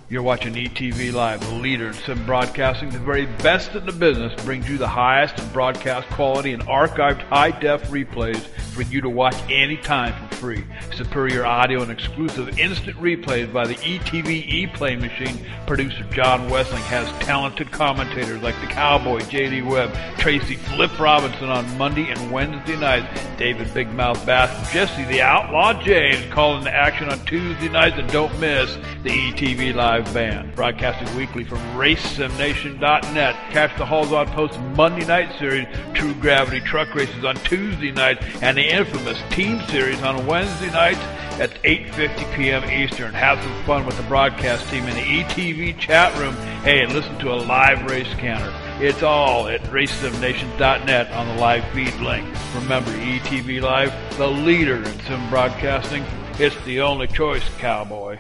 You're watching ETV Live, the leader in sim broadcasting. The very best in the business brings you the highest in broadcast quality and archived high-def replays for you to watch anytime for free. Superior audio and exclusive instant replays by the ETV ePlay machine. Producer John Wessling has talented commentators like the Cowboy, J.D. Webb, Tracy Flip Robinson on Monday and Wednesday nights, David Big Mouth Bass, Jesse the Outlaw James calling the action on Tuesday nights, and don't miss the ETV Live Band. Broadcasting weekly from RaceSimNation.net. Catch the Halls on Post Monday night series, True Gravity Truck Races on Tuesday nights, and the infamous Team Series on Wednesday nights at 8:50 p.m. Eastern. Have some fun with the broadcast team in the ETV chat room. Hey, and listen to a live race counter. It's all at RaceSimNation.net on the live feed link. Remember, ETV Live, the leader in sim broadcasting. It's the only choice, Cowboy.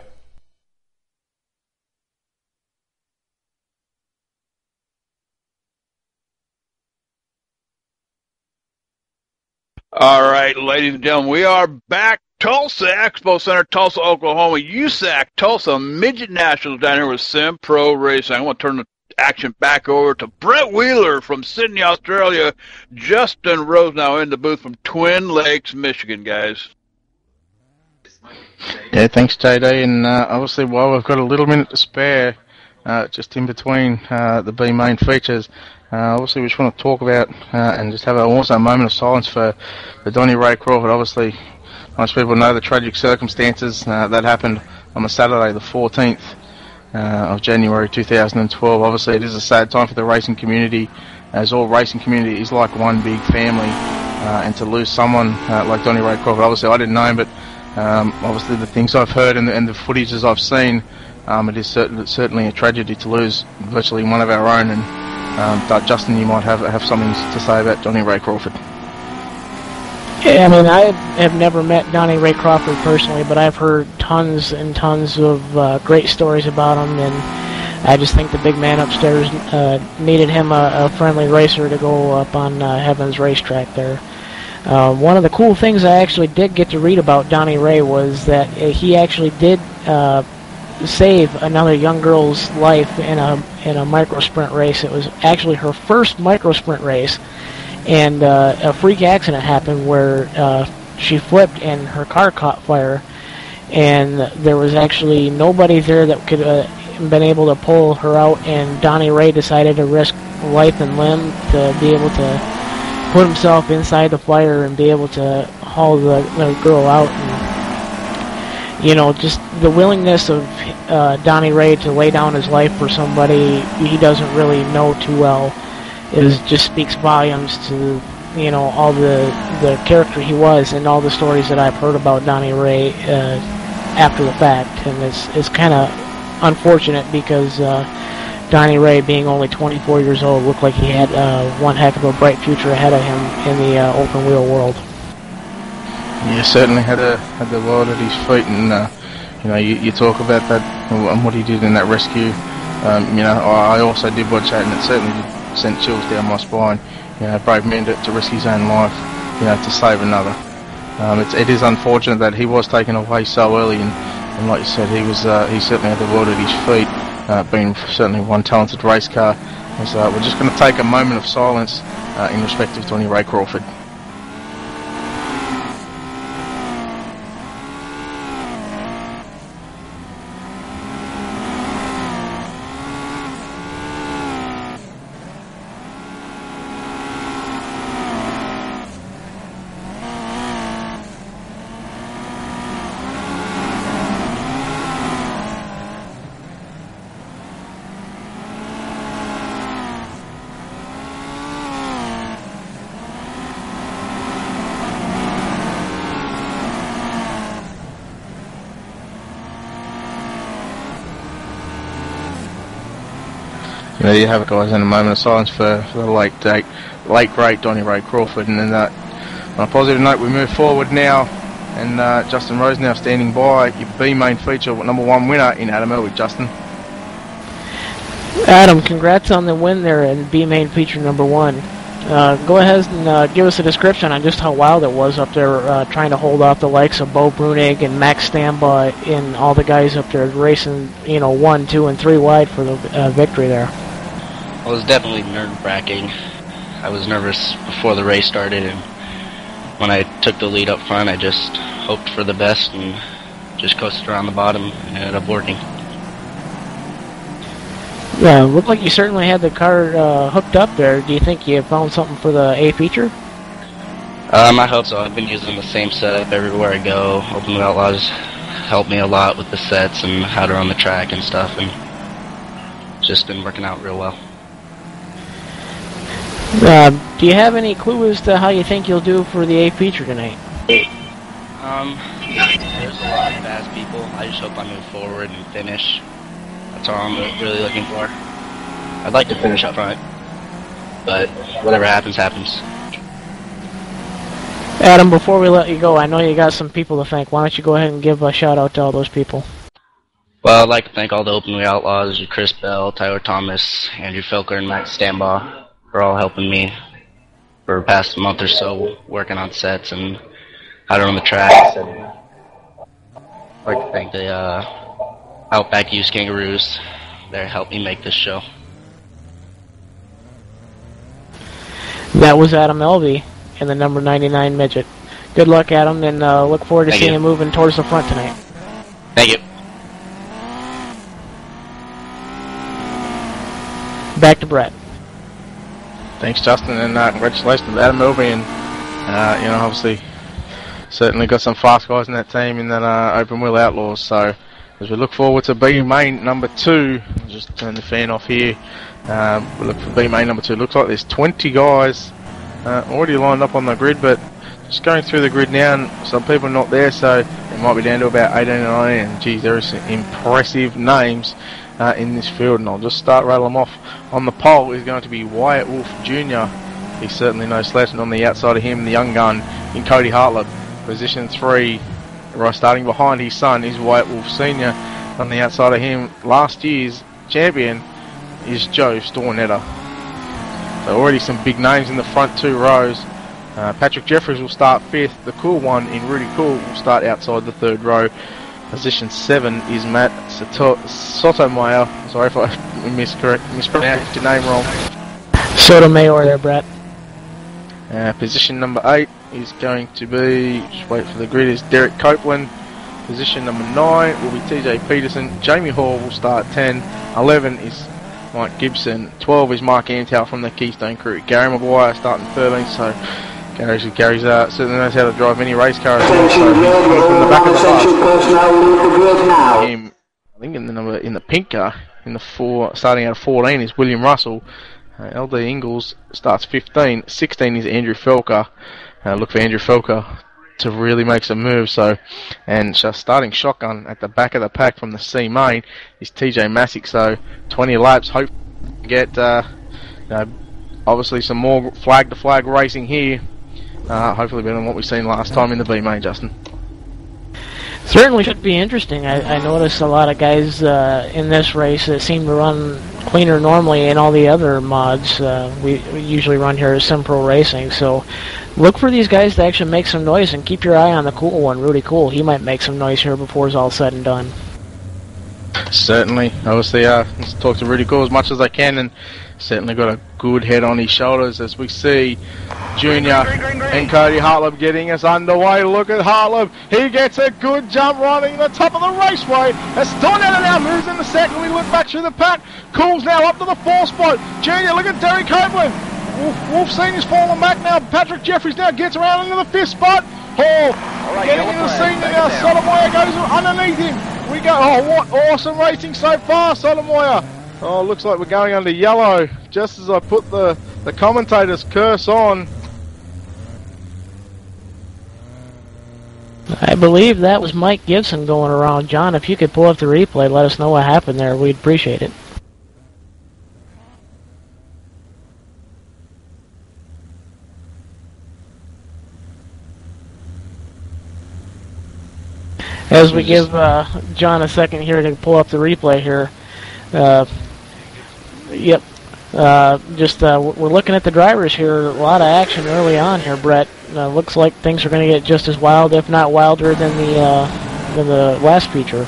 All right, ladies and gentlemen, we are back. Tulsa Expo Center, Tulsa, Oklahoma. USAC, Tulsa Midget Nationals down here with Sim Pro Racing. I want to turn the action back over to Brett Wheeler from Sydney, Australia. Justin Rose now in the booth from Twin Lakes, Michigan, guys. Yeah, thanks, JD. And obviously, while we've got a little minute to spare, just in between the B main features, obviously we just want to talk about and just have also a moment of silence for Donnie Ray Crawford. Obviously, most people know the tragic circumstances that happened on the Saturday, the 14th of January 2012. Obviously, it is a sad time for the racing community, as all racing community is like one big family, and to lose someone like Donnie Ray Crawford, obviously I didn't know him, but obviously the things I've heard and the footages I've seen, it is certainly a tragedy to lose virtually one of our own. And Justin, you might have something to say about Donnie Ray Crawford. Yeah, I mean, I have never met Donnie Ray Crawford personally, but I've heard tons and tons of great stories about him, and I just think the big man upstairs needed him a friendly racer to go up on Heaven's racetrack there. One of the cool things I actually did get to read about Donnie Ray was that he actually did save another young girl's life in a micro sprint race. It was actually her first micro sprint race, and a freak accident happened where she flipped and her car caught fire, and there was actually nobody there that could been able to pull her out, and Donnie Ray decided to risk life and limb to be able to put himself inside the fire and be able to haul the girl out. And, you know, just the willingness of Donnie Ray to lay down his life for somebody he doesn't really know too well just speaks volumes to, you know, all the character he was and all the stories that I've heard about Donnie Ray after the fact. And it's kind of unfortunate because Donnie Ray, being only 24 years old, looked like he had one heck of a bright future ahead of him in the open wheel world. Yeah, certainly had the world at his feet, and you know, you talk about that and what he did in that rescue. You know, I also did watch that, and it certainly sent chills down my spine. You know, a brave man to risk his own life, you know, to save another. It is unfortunate that he was taken away so early, and like you said, he certainly had the world at his feet, being certainly one talented race car. So we're just going to take a moment of silence in respect of Donnie Ray Crawford. You know, you have it, guys, in a moment of silence for the late great Donnie Ray Crawford. And then on a positive note, we move forward now, and Justin Rose now standing by, your B main feature number one winner in Adam Elwood. Justin. Adam, congrats on the win there in B main feature number one. Go ahead and give us a description on just how wild it was up there, trying to hold off the likes of Bo Brunig and Max Stamba and all the guys up there racing, you know, 1, 2, and 3 wide for the victory there. It was definitely nerve-wracking. I was nervous before the race started, and when I took the lead up front, I just hoped for the best and just coasted around the bottom and ended up working. Yeah, it looked like you certainly had the car hooked up there. Do you think you found something for the A feature? I hope so. I've been using the same setup everywhere I go. Open Wheel Outlaws helped me a lot with the sets and how to run the track and stuff, and it's just been working out real well. Do you have any clue as to how you think you'll do for the A feature tonight? There's a lot of fast people. I just hope I move forward and finish. That's all I'm really looking for. I'd like to finish up front, but whatever happens, happens. Adam, before we let you go, I know you got some people to thank. Why don't you go ahead and give a shout out to all those people? Well, I'd like to thank all the Open Wheel Outlaws, Chris Bell, Tyler Thomas, Andrew Filker, and Matt Stambaugh for all helping me for the past month or so, working on sets and how to run the tracks. And I'd like to thank the Outback Used Kangaroos. They helped me make this show. That was Adam Elvey in the number 99 midget. Good luck, Adam, and look forward to seeing you moving towards the front tonight. Thank you. Back to Brett. Thanks, Justin, and congratulations to Adam Elvey, and you know, obviously certainly got some fast guys in that team in that Open Wheel Outlaws. So as we look forward to B main number 2, I'll just turn the fan off here. We look for B main number 2. Looks like there's 20 guys already lined up on the grid, but just going through the grid now, and some people are not there, so it might be down to about 18 and 19. And geez, there are some impressive names in this field, and I'll just start rattling them off. On the pole is going to be Wyatt Wolf Jr. He's certainly no slouch, and on the outside of him, the young gun in Cody Hartleb. Position 3, right, starting behind his son, is Wyatt Wolf Sr. On the outside of him, last year's champion is Joe Stornetta. So already some big names in the front 2 rows. Patrick Jeffries will start 5th. The cool one in Rudy Cool will start outside the 3rd row. Position 7 is Matt Sotomayor. Sorry if I mispronounced your name wrong. Sotomayor there, Brett. Position number 8 is going to be, just wait for the grid, is Derek Copeland. Position number 9 will be TJ Peterson. Jamie Hall will start 10. 11 is Mike Gibson. 12 is Mike Antow from the Keystone crew. Gary Maguire starting 13, so Gary's certainly knows how to drive any race car. So he's from the back of the bus. I think in the pink car, in the 4, starting out of 14 is William Russell. LD Ingalls starts 15. 16 is Andrew Felker. Look for Andrew Felker to really make some moves. And starting shotgun at the back of the pack from the C main is TJ Masick. So 20 laps. Hope to get obviously some more flag to flag racing here. Hopefully better than what we've seen last time in the B main, Justin. Certainly should be interesting. I noticed a lot of guys in this race that seem to run cleaner normally in all the other mods we usually run here at Simpro Racing. So look for these guys to actually make some noise, and keep your eye on the cool one, Rudy Cool. He might make some noise here before it's all said and done. Certainly. Obviously, let's talk to Rudy Cool as much as I can, and certainly got a good head on his shoulders as we see Junior and Cody Hartleb getting us underway. Look at Hartleb. He gets a good jump running the top of the raceway. As Stornetta now moves in the second. We look back through the pack. Cool's now up to the 4th spot. Junior, look at Derek Copeland. Wolf Senior's falling back now. Patrick Jeffries now gets around into the 5th spot. Hall getting into the senior now. Sotomayor goes underneath him. We go. Oh, what awesome racing so far, Sotomayor. Oh, looks like we're going under yellow. Just as I put the commentator's curse on. I believe that was Mike Gibson going around. John, if you could pull up the replay, let us know what happened there. We'd appreciate it. As we give John a second here to pull up the replay here. Yep. We're looking at the drivers here. A lot of action early on here, Brett. Looks like things are going to get just as wild, if not wilder, than the last feature.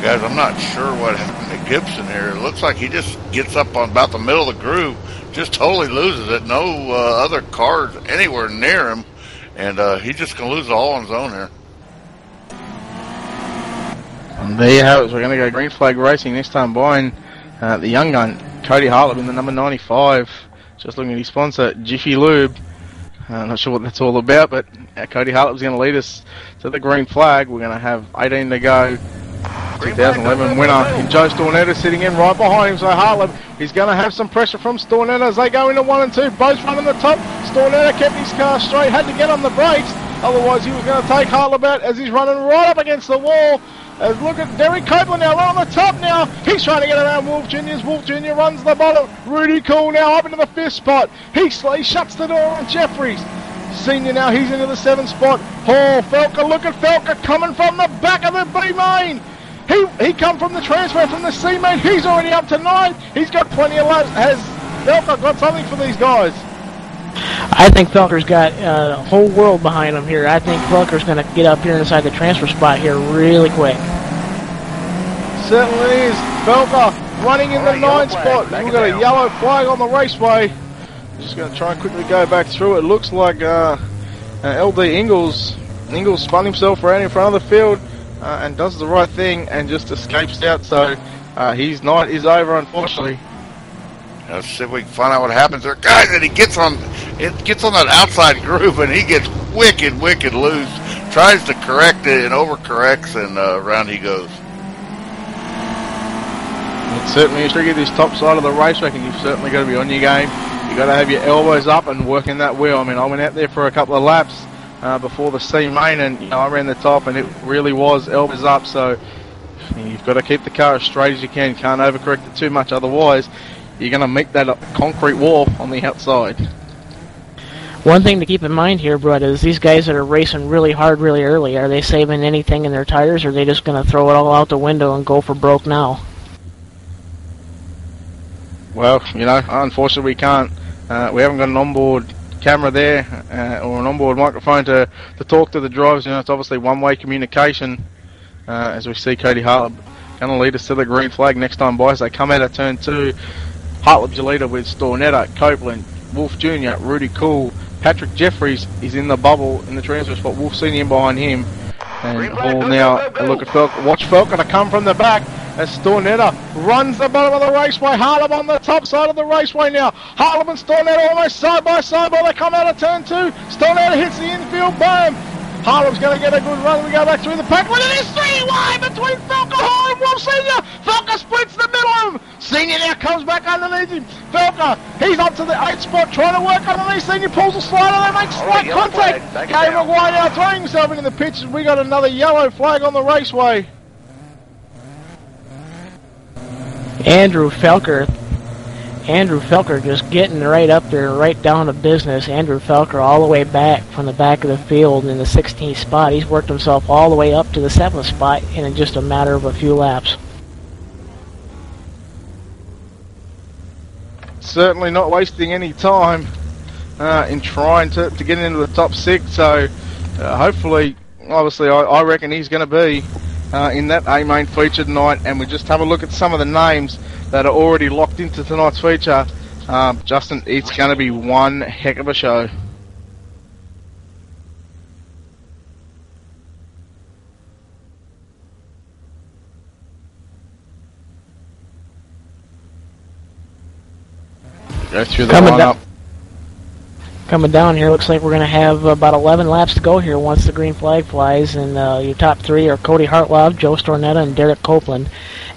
Guys, I'm not sure what happened to Gibson here. It looks like he just gets up on about the middle of the groove, just totally loses it. No other cars anywhere near him, and he's just going to lose it all on his own here. And there you have it. We're going to go green flag racing this time behind the young gun, Cody Hartleb, in the number 95. Just looking at his sponsor, Jiffy Lube. Not sure what that's all about, but Cody Hartleb's going to lead us to the green flag. We're going to have 18 to go. 2011 winner in Joe Stornetta sitting in right behind him. So Hartleb is going to have some pressure from Stornetta as they go into 1 and 2. Both running the top. Stornetta kept his car straight, had to get on the brakes. Otherwise he was going to take Hartleb out as he's running right up against the wall. Look at Derek Copeland now, right on the top now. He's trying to get around Wolf Jr. Wolf Jr. runs the bottom. Rudy Cool now up into the 5th spot. He shuts the door on Jeffries. Senior now, he's into the 7th spot. Hall, Felker, look at Felker coming from the back of the B main. He come from the transfer from the C main. He's already up to 9. He's got plenty of laps. Has Felker got something for these guys? I think Felker's got a whole world behind him here. I think Felker's going to get up here inside the transfer spot here really quick. Certainly is. Felker running in the 9th spot. We've got a yellow flag on the raceway. Just going to try and quickly go back through. It looks like LD Ingalls spun himself around in front of the field and does the right thing and just escapes out. So his night is over, unfortunately. Let's see if we can find out what happens there. Guys, and he gets on that outside groove, and he gets wicked loose. Tries to correct it and overcorrects, and around he goes. It certainly is tricky this top side of the racetrack, and you've certainly got to be on your game. You've got to have your elbows up and working that wheel. I mean, I went out there for a couple of laps before the C main, and I ran the top, and it really was elbows up. So you've got to keep the car as straight as you can. Can't overcorrect it too much, otherwise you're going to make that concrete wall on the outside. One thing to keep in mind here, Brett, is these guys that are racing really hard really early, are they saving anything in their tires, or are they just going to throw it all out the window and go for broke now? Well, unfortunately we can't. We haven't got an onboard camera there or an onboard microphone to talk to the drivers. You know, it's obviously one-way communication as we see Cody Hartleb going to lead us to the green flag next time by as they come out of turn 2. Hartleb's your leader with Stornetta, Copeland, Wolf Jr., Rudy Cool, Patrick Jeffries is in the bubble in the transfer spot. Wolf Senior in behind him. And Hall now a look at Felker. Watch Felker to come from the back as Stornetta runs the bottom of the raceway. Hartleb on the top side of the raceway now. Hartleb and Stornetta almost side by side while they come out of turn 2. Stornetta hits the infield, boom. Harlem's going to get a good run. We go back through the pack. Look at this 3-way between Felker, Hall and Wolf Senior. Felker splits the middle of him. Senior now comes back underneath him. Felker, he's up to the 8th spot, trying to work underneath. Senior pulls a slider. They make slight contact. Kay Maguire now throwing himself into the pitches. We got another yellow flag on the raceway. Andrew Felker just getting right up there, right down to business. Andrew Felker all the way back from the back of the field in the 16th spot. He's worked himself all the way up to the 7th spot in just a matter of a few laps. Certainly not wasting any time in trying to get into the top 6. So hopefully, obviously, I reckon he's going to be in that A main feature tonight. And we just have a look at some of the names that are already locked into tonight's feature. Justin, it's going to be one heck of a show. Go through the lineup. Coming down here, looks like we're going to have about 11 laps to go here once the green flag flies, and your top 3 are Cody Hartleb, Joe Stornetta, and Derek Copeland.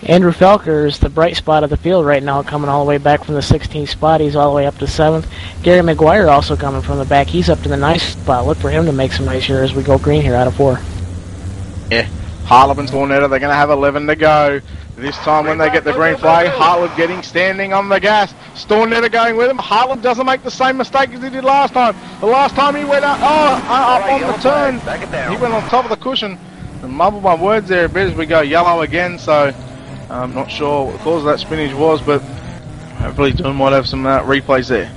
Andrew Felker is the bright spot of the field right now, coming all the way back from the 16th spot. He's all the way up to 7th. Gary Maguire also coming from the back. He's up to the 9th spot. Look for him to make some nice here as we go green here out of 4. Yeah, Hartleb and Stornetta, they're going to have 11 to go. This time when they get the green flag, Hartleb standing on the gas. Stornetta going with him. Hartleb doesn't make the same mistake as he did last time. The last time he went up on the turn, he went on top of the cushion. And mumbled my words there a bit as we go yellow again, so I'm not sure what the cause of that spinnage was, but hopefully Don might have some replays there.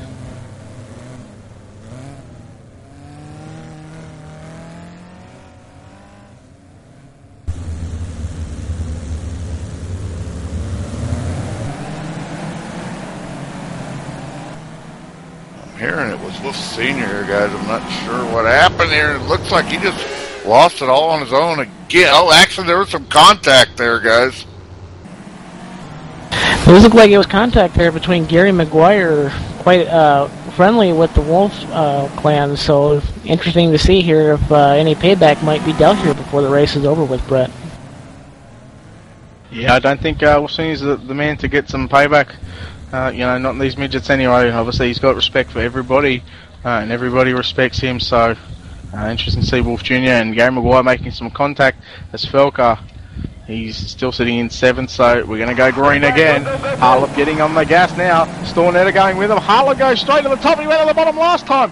Hearing it was Wolf Senior here, guys. I'm not sure what happened here. It looks like he just lost it all on his own again. Oh, actually, there was some contact there, guys. It looked like it was contact there between Gary Maguire, quite friendly with the Wolf clan, so interesting to see here if any payback might be dealt here before the race is over with, Brett. Yeah, I don't think Wolf Senior's the man to get some payback. Not in these midgets anyway. Obviously, he's got respect for everybody, and everybody respects him. So, interesting to see Wolf Jr. and Gary Maguire making some contact as Felker. He's still sitting in 7th, so we're going to go green again. Hartleb getting on the gas now. Stornetta going with him. Hartleb goes straight to the top. He went to the bottom last time.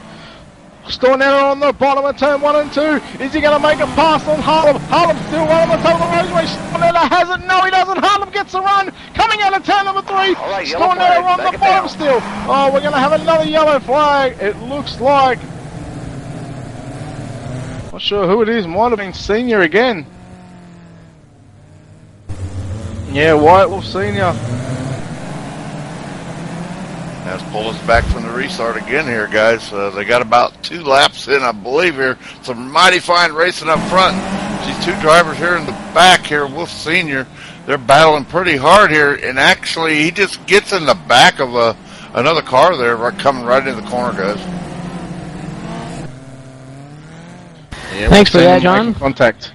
Stornetta on the bottom of turn 1 and 2. Is he going to make a pass on Hartleb? Hartleb still right on the top of the raceway. Stornetta has it. No, he doesn't. Hartleb gets a run. Coming out of turn number 3. Stornetta on the bottom still. Oh, we're going to have another yellow flag. It looks like... Not sure who it is. Might have been Senior again. Yeah, Wyatt Wolf Senior. Let's pull us back from the restart again here, guys. They got about 2 laps in, I believe, here. Some mighty fine racing up front. These 2 drivers here in the back here, Wolf Senior, they're battling pretty hard here. And actually, he just gets in the back of another car there, coming right into the corner, guys. Yeah, thanks for that, John. Contact.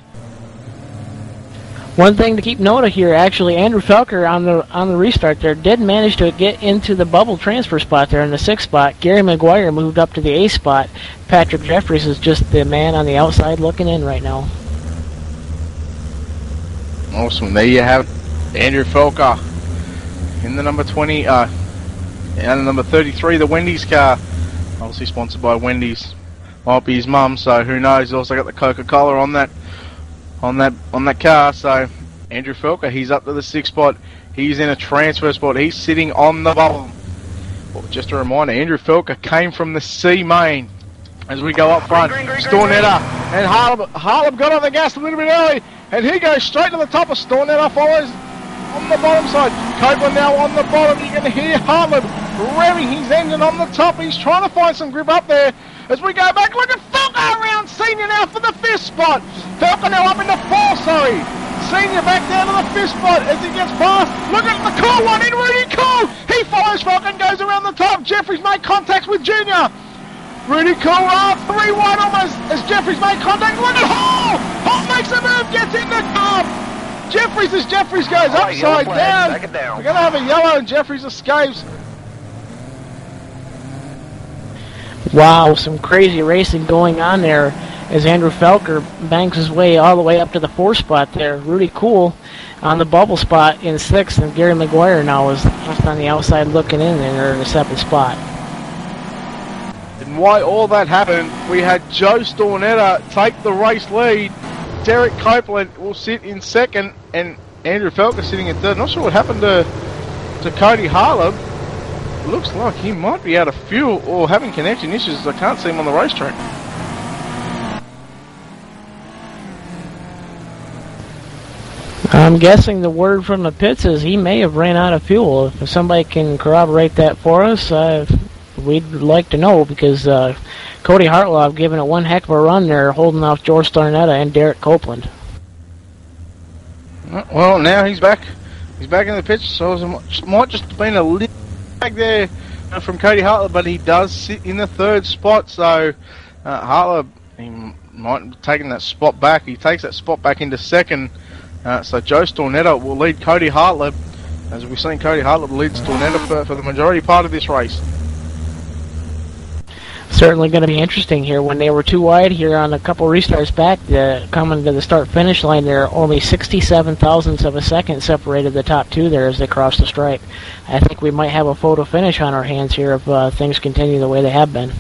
One thing to keep note of here, actually, Andrew Felker on the restart there did manage to get into the bubble transfer spot there in the 6th spot. Gary Maguire moved up to the 8th spot. Patrick Jeffries is just the man on the outside looking in right now. Awesome. There you have Andrew Felker in the number 20, and the number 33, the Wendy's car. Obviously sponsored by Wendy's. Might be his mum, so who knows? He's also got the Coca-Cola on that car. So Andrew Felker, he's up to the 6th spot. He's in a transfer spot. He's sitting on the bubble. Just a reminder, Andrew Felker came from the C main. As we go up front, Stornetta and Harlem got on the gas a little bit early, and he goes straight to the top of Stornetta, follows on the bottom side. Copeland now on the bottom. You can hear Harlem revving his engine on the top. He's trying to find some grip up there. As we go back, look at Felker around Senior now for the 5th spot. Felker now up into 4th, sorry. Senior back down to the 5th spot as he gets past. Look at the cool one in, Rudy Cool. He follows Felker and goes around the top. Jeffries made contacts with Junior. Rudy Cool up 3 wide almost as Jeffries made contact. Look at Hall. Hall makes a move, gets in the top. Jeffries as Jeffries goes upside down. We're going to have a yellow and Jeffries escapes. Wow, some crazy racing going on there as Andrew Felker banks his way all the way up to the 4th spot there. Rudy Cool on the bubble spot in 6th, and Gary McGuire now is just on the outside looking in, and they're in the 7th spot. And why all that happened, we had Joe Stornetta take the race lead. Derek Copeland will sit in 2nd, and Andrew Felker sitting in 3rd. Not sure what happened to Cody Harlem. Looks like he might be out of fuel or having connection issues. I can't see him on the racetrack. I'm guessing the word from the pits is he may have ran out of fuel. If somebody can corroborate that for us, we'd like to know, because Cody Hartlaw giving it one heck of a run there, holding off George Stornetta and Derek Copeland. Well, now he's back. He's back in the pits, so it might just have been a little back there from Cody Hartlaw, but he does sit in the 3rd spot, so Hartlaw, he might have taken that spot back. He takes that spot back into 2nd, so Joe Stornetta will lead Cody Hartlaw, as we've seen Cody Hartlaw lead Stornetta for the majority part of this race. Certainly going to be interesting here. When they were too wide here on a couple restarts back, coming to the start-finish line there, only 67 thousandths of a second separated the top 2 there as they crossed the stripe. I think we might have a photo finish on our hands here if things continue the way they have been.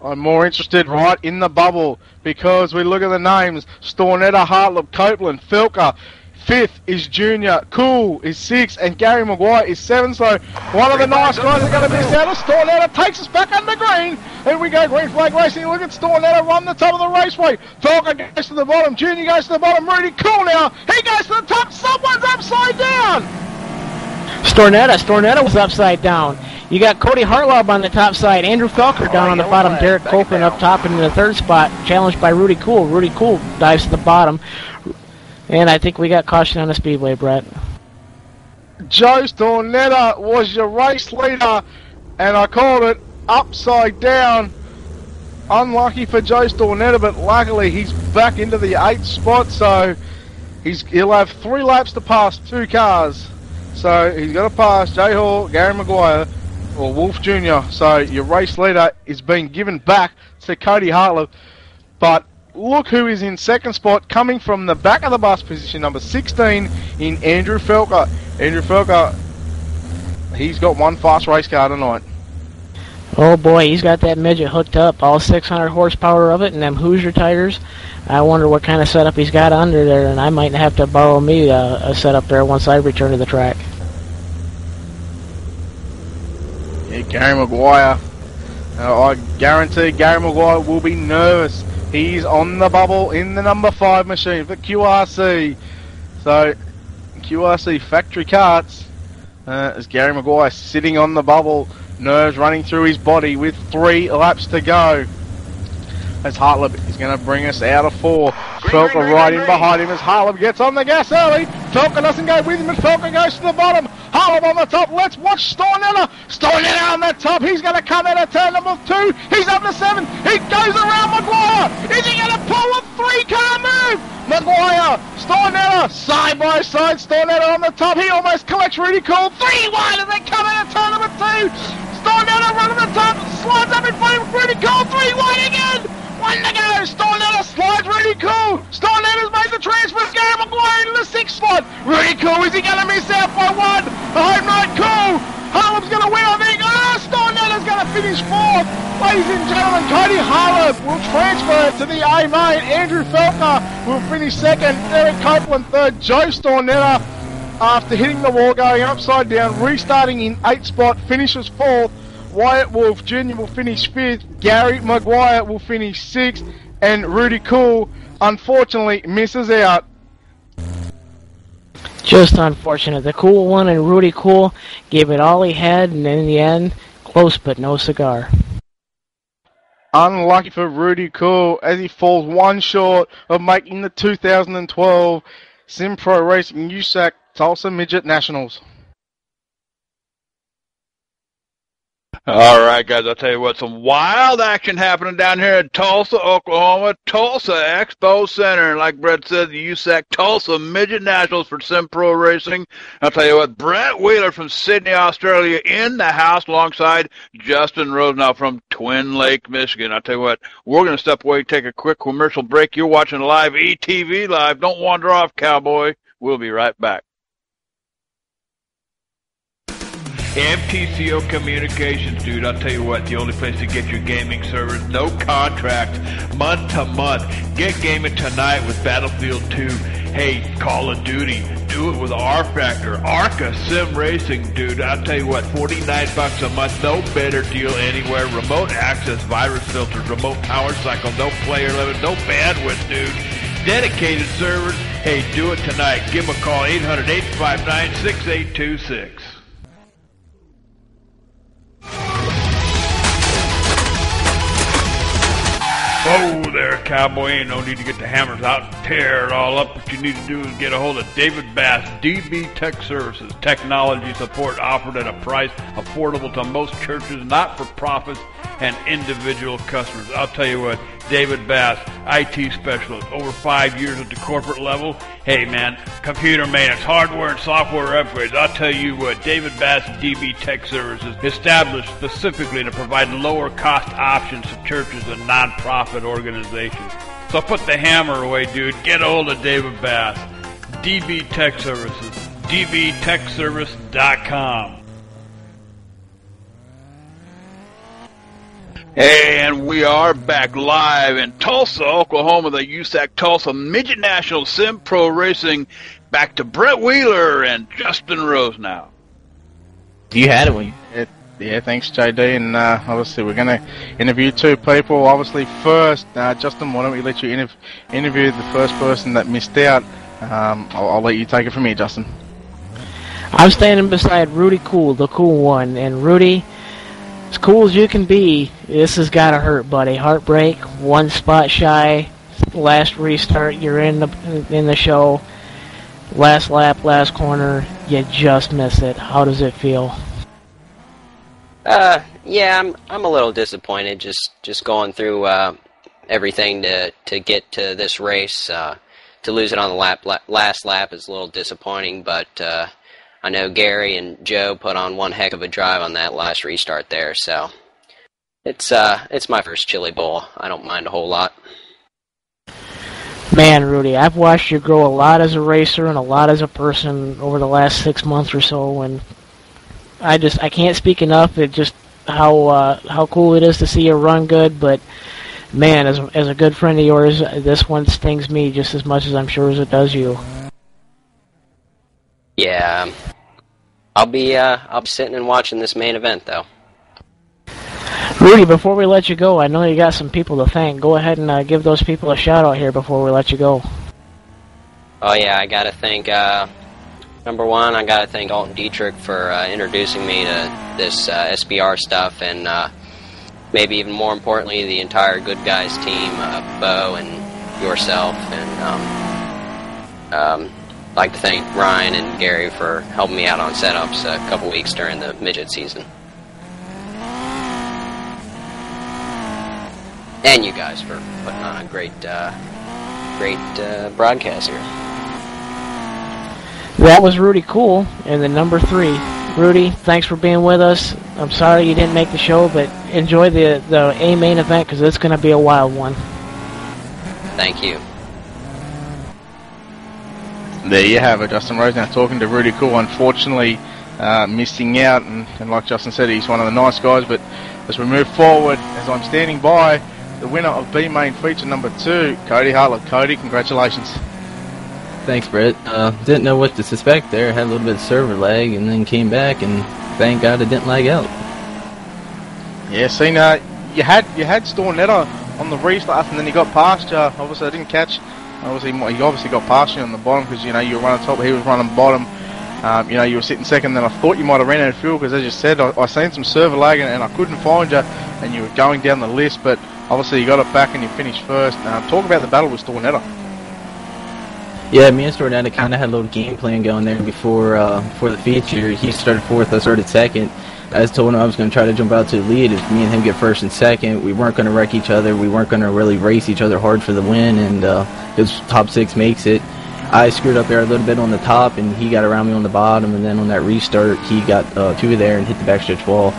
I'm more interested right in the bubble, because we look at the names: Stornetta, Hartleb, Copeland, Felker. 5th is Junior, Cool is 6th, and Gary McGuire is 7th. So one of the nice guys are going to miss out. Stornetta takes us back under green, and we go green flag racing. Look at Stornetta run the top of the raceway. Felker goes to the bottom, Junior goes to the bottom, Rudy Cool now, he goes to the top. Someone's upside down. Stornetta was upside down. You got Cody Hartlaub on the top side, Andrew Felker down on the bottom, Derek Copeland up top in the 3rd spot, challenged by Rudy Cool. Rudy Cool dives to the bottom. And I think we got caution on the speedway, Brett. Joe Stornetta was your race leader, and I called it upside down. Unlucky for Joe Stornetta, but luckily he's back into the 8th spot, so he'll have 3 laps to pass 2 cars. So he's got to pass Jay Hall, Gary McGuire, or Wolf Jr. So your race leader is being given back to Cody Hartleb, but look who is in 2nd spot, coming from the back of the bus, position number 16, in Andrew Felker. Andrew Felker, he's got one fast race car tonight. Oh boy, he's got that midget hooked up, all 600 horsepower of it, and them Hoosier tires. I wonder what kind of setup he's got under there, and I might have to borrow me a setup there once I return to the track. Yeah, Gary McGuire. I guarantee Gary McGuire will be nervous. He's on the bubble in the number 5 machine for QRC. So, QRC factory karts, as Gary McGuire sitting on the bubble, nerves running through his body with 3 laps to go. As Hartleb is going to bring us out of 4. Felker right in behind him as Hartleb gets on the gas early. Felker doesn't go with him, and Felker goes to the bottom. Hartleb on the top. Let's watch Stornetta. Stornetta on the top. He's going to come out of turn number 2. He's up to 7. He goes around McGuire. Is he going to pull a 3-car move? McGuire, Stornetta, side by side. Stornetta on the top. He almost collects Rudy Cool. 3 wide as they come out of turn number 2. Stornetta running the top. Slides up in front of Rudy Cool. 3 wide again. 1 to go. Stornetta slides Rudy Cool. Stornetta's made the transfer. Gary McGuire into the 6th spot. Rudy Cool, is he going to miss out by 1? I hope not. Cool. Harlem's going to win, I think. Stornetta's going to finish 4th. Ladies and gentlemen, Cody Harlem will transfer to the A main. Andrew Felker will finish 2nd. Derek Copeland 3rd. Joe Stornetta after hitting the wall, going upside down, restarting in 8th spot, finishes 4th. Wyatt Wolf Jr. will finish 5th. Gary Maguire will finish 6th. And Rudy Cool, unfortunately, misses out. Just unfortunate. The Cool one and Rudy Cool gave it all he had, and in the end, close but no cigar. Unlucky for Rudy Cool as he falls one short of making the 2012 Sim Pro Racing USAC Tulsa Midget Nationals. All right, guys, I'll tell you what, some wild action happening down here in Tulsa, Oklahoma, Tulsa Expo Center. And like Brett said, the USAC Tulsa Midget Nationals for Sim Pro Racing. I'll tell you what, Brett Wheeler from Sydney, Australia, in the house alongside Justin Rose now from Twin Lake, Michigan. I'll tell you what, we're going to step away, take a quick commercial break. You're watching live ETV Live. Don't wander off, cowboy. We'll be right back. MTCO Communications, dude, I'll tell you what, the only place to get your gaming servers, no contract, month to month. Get gaming tonight with Battlefield 2. Hey, Call of Duty, do it with R-Factor, Arca Sim Racing, dude. I'll tell you what, $49 a month, no better deal anywhere. Remote access, virus filters, remote power cycle, no player limit, no bandwidth, dude. Dedicated servers, hey, do it tonight. Give them a call, 800-859-6826. Oh there, cowboy. Ain't no need to get the hammers out and tear it all up. What you need to do is get a hold of David Bass, DB Tech Services. Technology support offered at a price affordable to most churches, not-for-profits, and individual customers. I'll tell you what, David Bass, IT specialist, over 5 years at the corporate level. Hey man, computer maintenance, hardware and software upgrades. I'll tell you what, David Bass, DB Tech Services, established specifically to provide lower cost options to churches and non-profit organizations. So put the hammer away, dude. Get a hold of David Bass, DB Tech Services, dbtechservice.com. And we are back live in Tulsa, Oklahoma, the USAC Tulsa Midget National Sim Pro Racing. Back to Brett Wheeler and Justin Rose now. You had it when you... Yeah, thanks, JD. And obviously, we're going to interview two people. Obviously, first, Justin, why don't we let you interview the first person that missed out? I'll let you take it from here, Justin. I'm standing beside Rudy Cool, the cool one. And Rudy, as cool as you can be, this has got to hurt, buddy. Heartbreak, one spot shy, last restart, you're in the show, last lap, last corner, you just miss it. How does it feel? Yeah, I'm a little disappointed. Just going through everything to get to this race. To lose it on the last lap is a little disappointing, but I know Gary and Joe put on one heck of a drive on that last restart there. So it's my first Chili Bowl. I don't mind a whole lot. Man, Rudy, I've watched you grow a lot as a racer and a lot as a person over the last 6 months or so, and I can't speak enough. It just how cool it is to see you run good. But man, as a good friend of yours, this one stings me just as much as I'm sure as it does you. Yeah, I'll be sitting and watching this main event though. Rudy, before we let you go, I know you got some people to thank. Go ahead and give those people a shout out here before we let you go. Oh yeah, I gotta thank. Number one, I gotta thank Alton Dietrich for introducing me to this SBR stuff, and maybe even more importantly, the entire Good Guys team, Bo and yourself, and I'd like to thank Ryan and Gary for helping me out on setups a couple weeks during the midget season, and you guys for putting on a great broadcast here. That was Rudy Cool in the number 3. Rudy, thanks for being with us. I'm sorry you didn't make the show, but enjoy the A main event because it's going to be a wild one. Thank you. There you have it, Justin Rose now talking to Rudy Cool. Unfortunately, missing out, and like Justin said, he's one of the nice guys. But as we move forward, as I'm standing by, the winner of B main feature number 2, Cody Hartlett. Cody, congratulations. thanks, Brett. Didn't know what to suspect there. Had a little bit of server lag, and then came back, and thank God it didn't lag out. Yeah, seen you had Stornetta on the restart, and then he got past you. Obviously, I didn't catch. Obviously, he obviously got past you on the bottom because you were running top, he was running bottom. You were sitting second. Then I thought you might have ran out of fuel because, as you said, I seen some server lag and I couldn't find you, and you were going down the list. But obviously, you got it back and you finished first. Talk about the battle with Stornetta. Yeah, me and Stornetta kind of had a little game plan going there before the feature. He started fourth, I started second. I just told him I was going to try to jump out to the lead. If me and him get first and second, we weren't going to wreck each other. We weren't going to really race each other hard for the win, and his top 6 makes it. I screwed up there a little bit on the top, and he got around me on the bottom, and then on that restart, he got 2 there and hit the backstretch wall.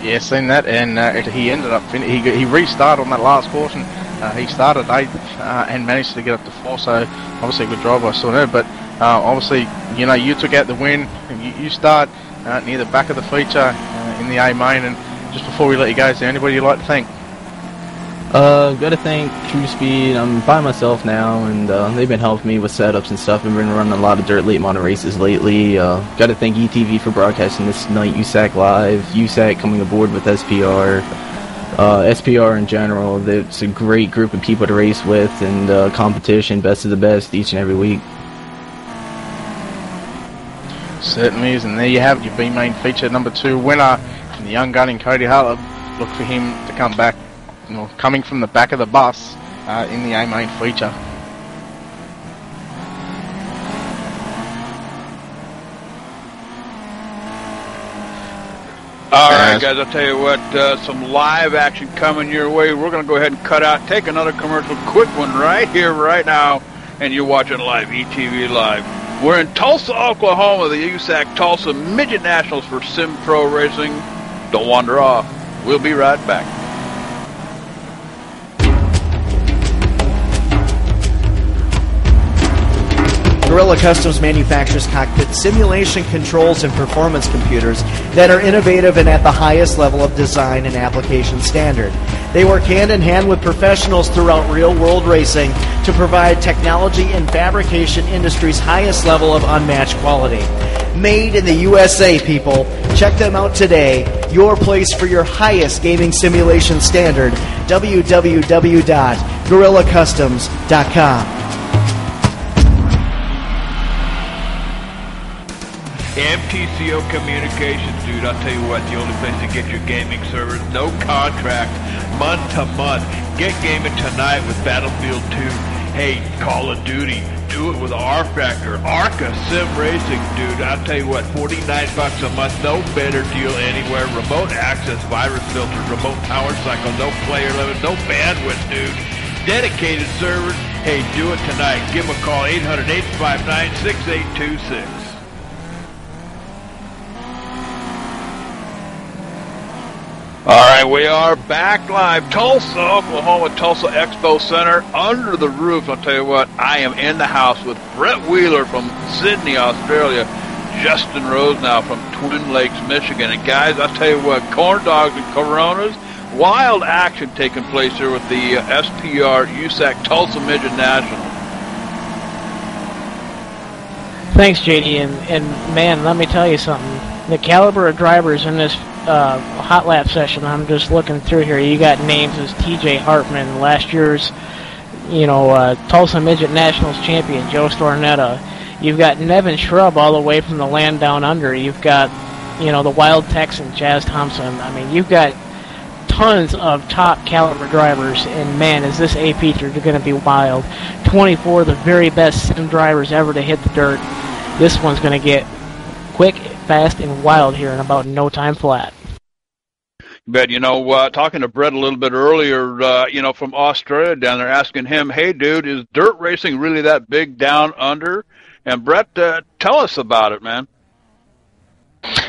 Yeah, seen that, and he ended up he restarted on that last caution. He started 8th and managed to get up to 4, so obviously a good drive by Stornetta. But obviously, you took out the win, and you start near the back of the feature in the A main. And just before we let you go, is there anybody you'd like to thank? Got to thank True Speed. I'm by myself now, and they've been helping me with setups and stuff. I've been running a lot of dirt late model races lately. Got to thank ETV for broadcasting this night, USAC Live, USAC coming aboard with SPR, SPR in general. It's a great group of people to race with, and competition, best of the best each and every week. Certainly is, and there you have it, your B main feature number 2 winner from the young gun in Cody Hartleb. Look for him to come back, coming from the back of the bus in the A main feature. Alright guys, I'll tell you what, some live action coming your way. We're going to go ahead and cut out, take another commercial, quick one right here, right now, and you're watching live, ETV Live. We're in Tulsa, Oklahoma, the USAC Tulsa Midget Nationals for Sim Pro Racing. Don't wander off. We'll be right back. Gorilla Customs manufactures cockpit simulation controls and performance computers that are innovative and at the highest level of design and application standard. They work hand in hand with professionals throughout real-world racing to provide technology and fabrication industry's highest level of unmatched quality. Made in the USA, people. Check them out today. Your place for your highest gaming simulation standard. www.gorillacustoms.com. MTCO Communications, dude, I'll tell you what, the only place to get your gaming servers, no contract, month to month. Get gaming tonight with Battlefield 2. Hey, Call of Duty, do it with R-Factor, Arca Sim Racing, dude. I'll tell you what, $49 a month, no better deal anywhere. Remote access, virus filter, remote power cycle, no player limit, no bandwidth, dude. Dedicated servers, hey, do it tonight. Give them a call, 800-859-6826. Alright, we are back live. Tulsa, Oklahoma, Tulsa Expo Center, under the roof. I'll tell you what, I am in the house with Brett Wheeler from Sydney, Australia, Justin Rose now from Twin Lakes, Michigan. And guys, I'll tell you what, corn dogs and Coronas, wild action taking place here with the SPR USAC Tulsa Midget National. Thanks, JD, and man, let me tell you something. The caliber of drivers in this hot lap session, I'm just looking through here. You got names as TJ Hartman, last year's, Tulsa Midget Nationals champion, Joe Stornetta. You've got Nevin Shrub all the way from the land down under. You've got, the Wild Texan, Jazz Thompson. I mean, you've got tons of top caliber drivers, and man, is this A feature going to be wild. 24 of the very best sim drivers ever to hit the dirt. This one's going to get quick, fast, and wild here in about no time flat. But, talking to Brett a little bit earlier, from Australia down there, asking him, hey, dude, is dirt racing really that big down under? And Brett, tell us about it, man.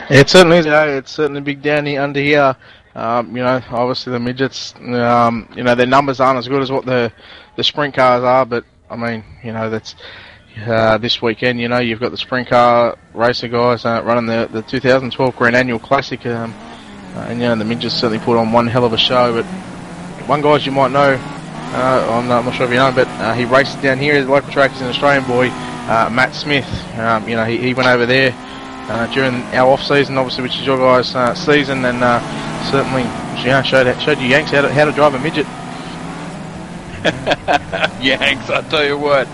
It certainly is. It's certainly big down the under here. Obviously the midgets, their numbers aren't as good as what the sprint cars are, but, I mean, that's... this weekend, you've got the sprint car racer guys running the 2012 Grand Annual Classic, and the midgets certainly put on one hell of a show. But one guys you might know I'm not sure if you know, but he races down here. The local track is an Australian boy, Matt Smith. He went over there during our off season, obviously, which is your guys' season, and certainly showed you Yanks how to drive a midget. Yanks, I'll tell you what.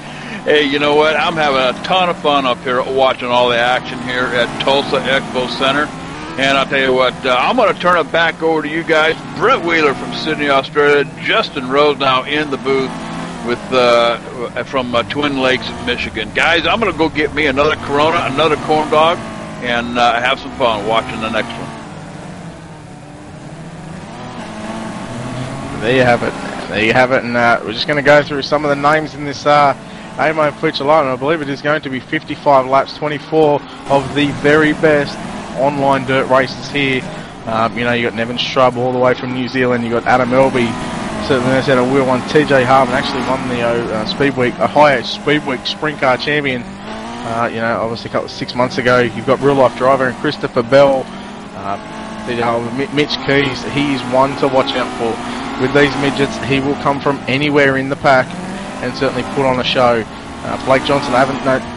Hey, you know what? I'm having a ton of fun up here watching all the action here at Tulsa Expo Center. And I'll tell you what, I'm going to turn it back over to you guys. Brett Wheeler from Sydney, Australia. Justin Rose now in the booth with from Twin Lakes, Michigan. Guys, I'm going to go get me another Corona, another corn dog, and have some fun watching the next one. There you have it. And we're just going to go through some of the names in this A-Main feature line. I believe it is going to be 55 laps, 24 of the very best online dirt races here. You got Nevin Strubb all the way from New Zealand. You got Adam Elby, certainly knows how to wheel one. TJ Harmon actually won the Ohio Speed Week Sprint Car Champion. Obviously 6 months ago. You've got real life driver and Christopher Bell. Mitch Keys, he is one to watch out for. With these midgets, he will come from anywhere in the pack and certainly put on a show. Blake Johnson,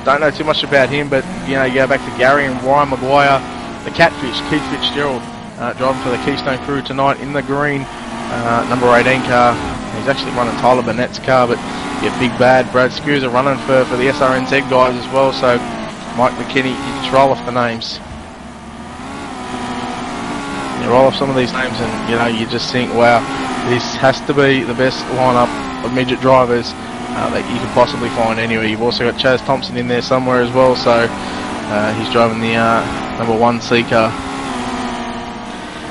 don't know too much about him, but you go back to Gary and Ryan Maguire, the Catfish, Keith Fitzgerald, driving for the Keystone Crew tonight in the green number 18 car. He's actually running Tyler Burnett's car, but Big Bad Brad Scusa running for the SRNZ guys as well. So Mike McKinney, you just roll off the names. You roll off some of these names, and you just think, wow, this has to be the best lineup of midget drivers that you could possibly find anywhere. You've also got Chaz Thompson in there somewhere as well, so he's driving the number 1 C car.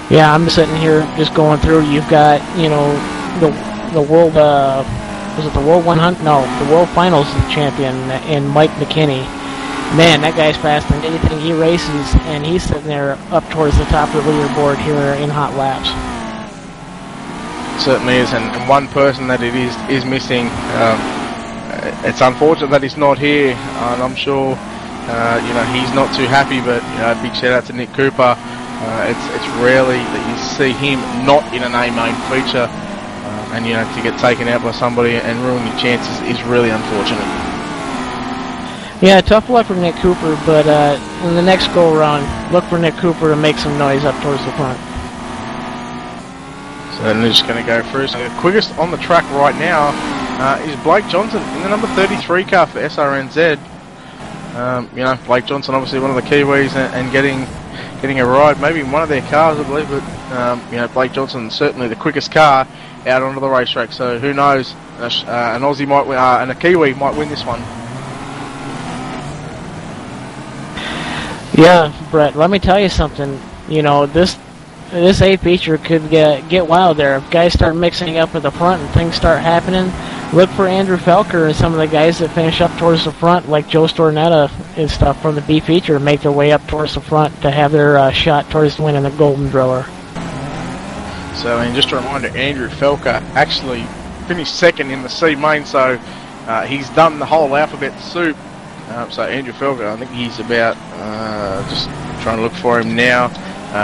Yeah, I'm sitting here just going through. You've got the world was it the World 100? No, the World Finals champion in Mike McKinney. Man, that guy's faster than anything he races, and he's sitting there up towards the top of the leaderboard here in hot laps. Certainly is, and one person that it is missing. It's unfortunate that he's not here, and I'm sure he's not too happy. But big shout out to Nick Cooper. It's rarely that you see him not in an A-Main feature, and to get taken out by somebody and ruin your chances is really unfortunate. Yeah, tough luck for Nick Cooper, but in the next go-around, look for Nick Cooper to make some noise up towards the front. So I'm just going to go through. So the quickest on the track right now is Blake Johnson in the number 33 car for SRNZ. Blake Johnson, obviously one of the Kiwis, and getting a ride, maybe in one of their cars, I believe. But Blake Johnson certainly the quickest car out onto the racetrack. So who knows? An Aussie might win, and a Kiwi might win this one. Yeah, Brett, let me tell you something. This A feature could get wild there. If guys start mixing up at the front and things start happening, look for Andrew Felker and some of the guys that finish up towards the front, like Joe Stornetta and stuff from the B feature, make their way up towards the front to have their shot towards winning the Golden Driller. So, and just a reminder, Andrew Felker actually finished second in the C main, so he's done the whole alphabet soup. So Andrew Felker, I think he's about, just trying to look for him now,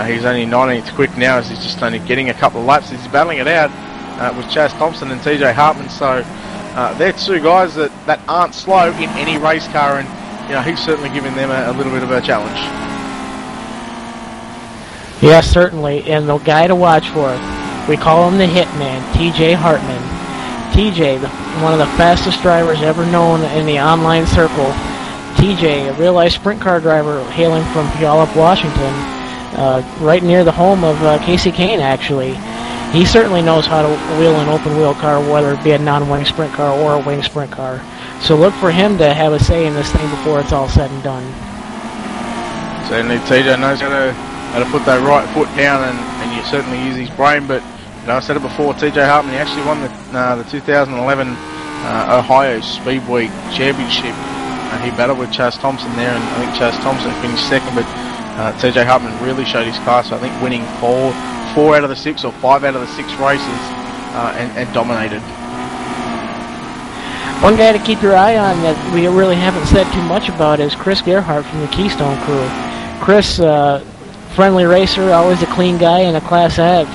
he's only 19th quick now as he's just only getting a couple of laps. He's battling it out with Chaz Thompson and TJ Hartman, so they're two guys that aren't slow in any race car, and he's certainly giving them a little bit of a challenge. Yes, certainly, and the guy to watch for, we call him the Hitman, TJ Hartman. TJ, one of the fastest drivers ever known in the online circle. TJ, a real-life sprint car driver hailing from Puyallup, Washington, right near the home of Casey Kane, actually. He certainly knows how to wheel an open-wheel car, whether it be a non-wing sprint car or a wing sprint car. So look for him to have a say in this thing before it's all said and done. Certainly, TJ knows how to put that right foot down, and you certainly use his brain, but I said it before, TJ Hartman, he actually won the 2011 Ohio Speed Week Championship. He battled with Chaz Thompson there, and I think Chaz Thompson finished second, but TJ Hartman really showed his class. I think winning four out of the 6 or 5 out of the 6 races and dominated. One guy to keep your eye on that we really haven't said too much about is Chris Gerhardt from the Keystone Crew. Chris, friendly racer, always a clean guy and a class act.